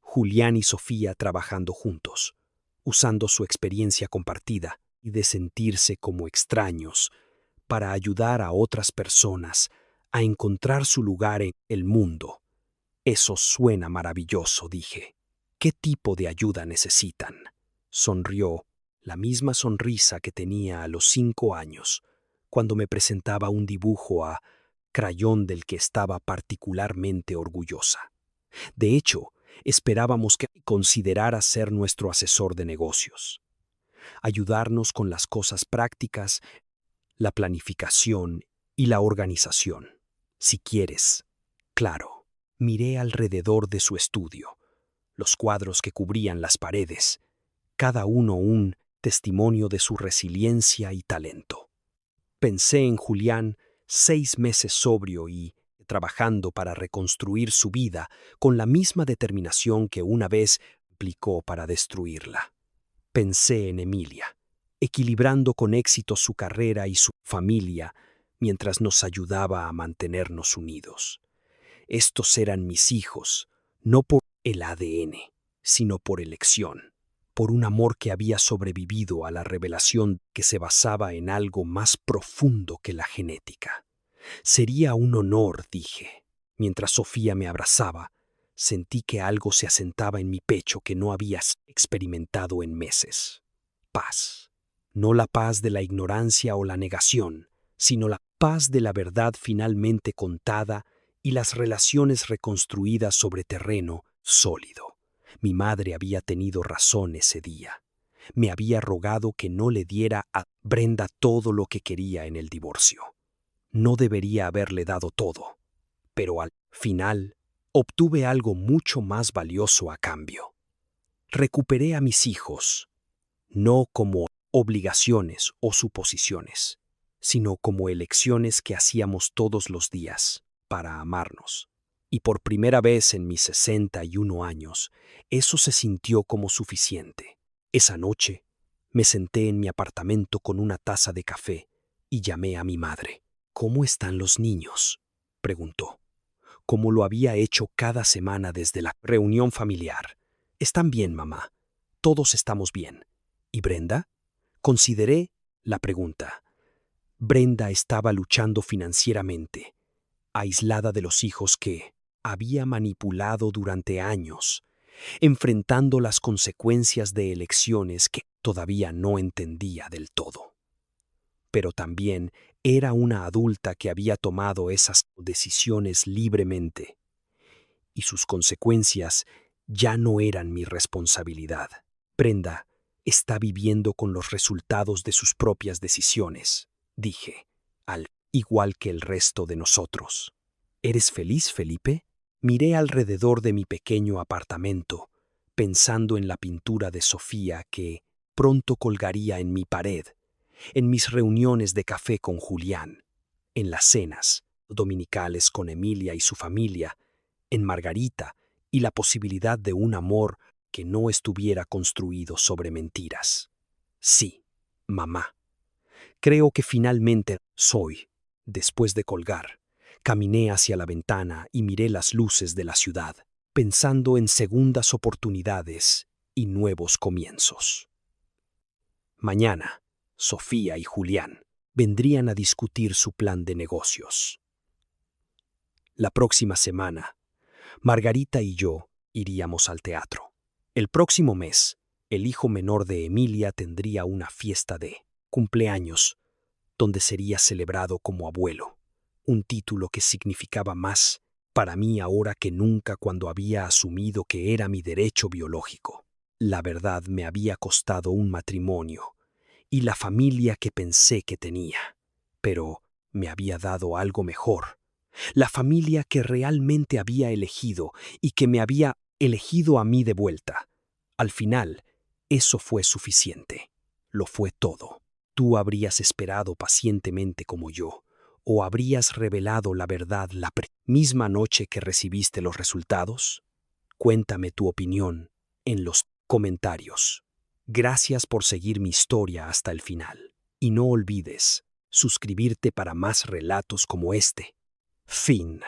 Julián y Sofía trabajando juntos, usando su experiencia compartida y de sentirse como extraños para ayudar a otras personas a encontrar su lugar en el mundo. Eso suena maravilloso, dije. ¿Qué tipo de ayuda necesitan? Sonrió, la misma sonrisa que tenía a los 5 años, cuando me presentaba un dibujo a crayón del que estaba particularmente orgullosa. De hecho, esperábamos que considerara ser nuestro asesor de negocios, ayudarnos con las cosas prácticas, la planificación y la organización. Si quieres, claro. Miré alrededor de su estudio, los cuadros que cubrían las paredes, cada uno un testimonio de su resiliencia y talento. Pensé en Julián, 6 meses sobrio y trabajando para reconstruir su vida con la misma determinación que una vez aplicó para destruirla. Pensé en Emilia, equilibrando con éxito su carrera y su familia mientras nos ayudaba a mantenernos unidos. Estos eran mis hijos, no por el ADN, sino por elección, por un amor que había sobrevivido a la revelación que se basaba en algo más profundo que la genética. Sería un honor, dije. Mientras Sofía me abrazaba, sentí que algo se asentaba en mi pecho que no había experimentado en meses. Paz. No la paz de la ignorancia o la negación, sino la paz de la verdad finalmente contada y las relaciones reconstruidas sobre terreno sólido. Mi madre había tenido razón ese día. Me había rogado que no le diera a Brenda todo lo que quería en el divorcio. No debería haberle dado todo, pero al final obtuve algo mucho más valioso a cambio. Recuperé a mis hijos, no como obligaciones o suposiciones, sino como elecciones que hacíamos todos los días para amarnos. Y por primera vez en mis 61 años, eso se sintió como suficiente. Esa noche, me senté en mi apartamento con una taza de café y llamé a mi madre. ¿Cómo están los niños?, preguntó, como lo había hecho cada semana desde la reunión familiar. Están bien, mamá. Todos estamos bien. ¿Y Brenda? Consideré la pregunta. Brenda estaba luchando financieramente, aislada de los hijos que había manipulado durante años, enfrentando las consecuencias de elecciones que todavía no entendía del todo. Pero también era una adulta que había tomado esas decisiones libremente, y sus consecuencias ya no eran mi responsabilidad. Brenda está viviendo con los resultados de sus propias decisiones, dije, al igual que el resto de nosotros. ¿Eres feliz, Felipe? Miré alrededor de mi pequeño apartamento, pensando en la pintura de Sofía que pronto colgaría en mi pared, en mis reuniones de café con Julián, en las cenas dominicales con Emilia y su familia, en Margarita y la posibilidad de un amor que no estuviera construido sobre mentiras. Sí, mamá. Creo que finalmente soy. Después de colgar, caminé hacia la ventana y miré las luces de la ciudad, pensando en segundas oportunidades y nuevos comienzos. Mañana, Sofía y Julián vendrían a discutir su plan de negocios. La próxima semana, Margarita y yo iríamos al teatro. El próximo mes, el hijo menor de Emilia tendría una fiesta de cumpleaños, donde sería celebrado como abuelo, un título que significaba más para mí ahora que nunca cuando había asumido que era mi derecho biológico. La verdad me había costado un matrimonio y la familia que pensé que tenía, pero me había dado algo mejor. La familia que realmente había elegido y que me había elegido a mí de vuelta. Al final, eso fue suficiente. Lo fue todo. ¿Tú habrías esperado pacientemente como yo, o habrías revelado la verdad la misma noche que recibiste los resultados? Cuéntame tu opinión en los comentarios. Gracias por seguir mi historia hasta el final. Y no olvides suscribirte para más relatos como este. Fin.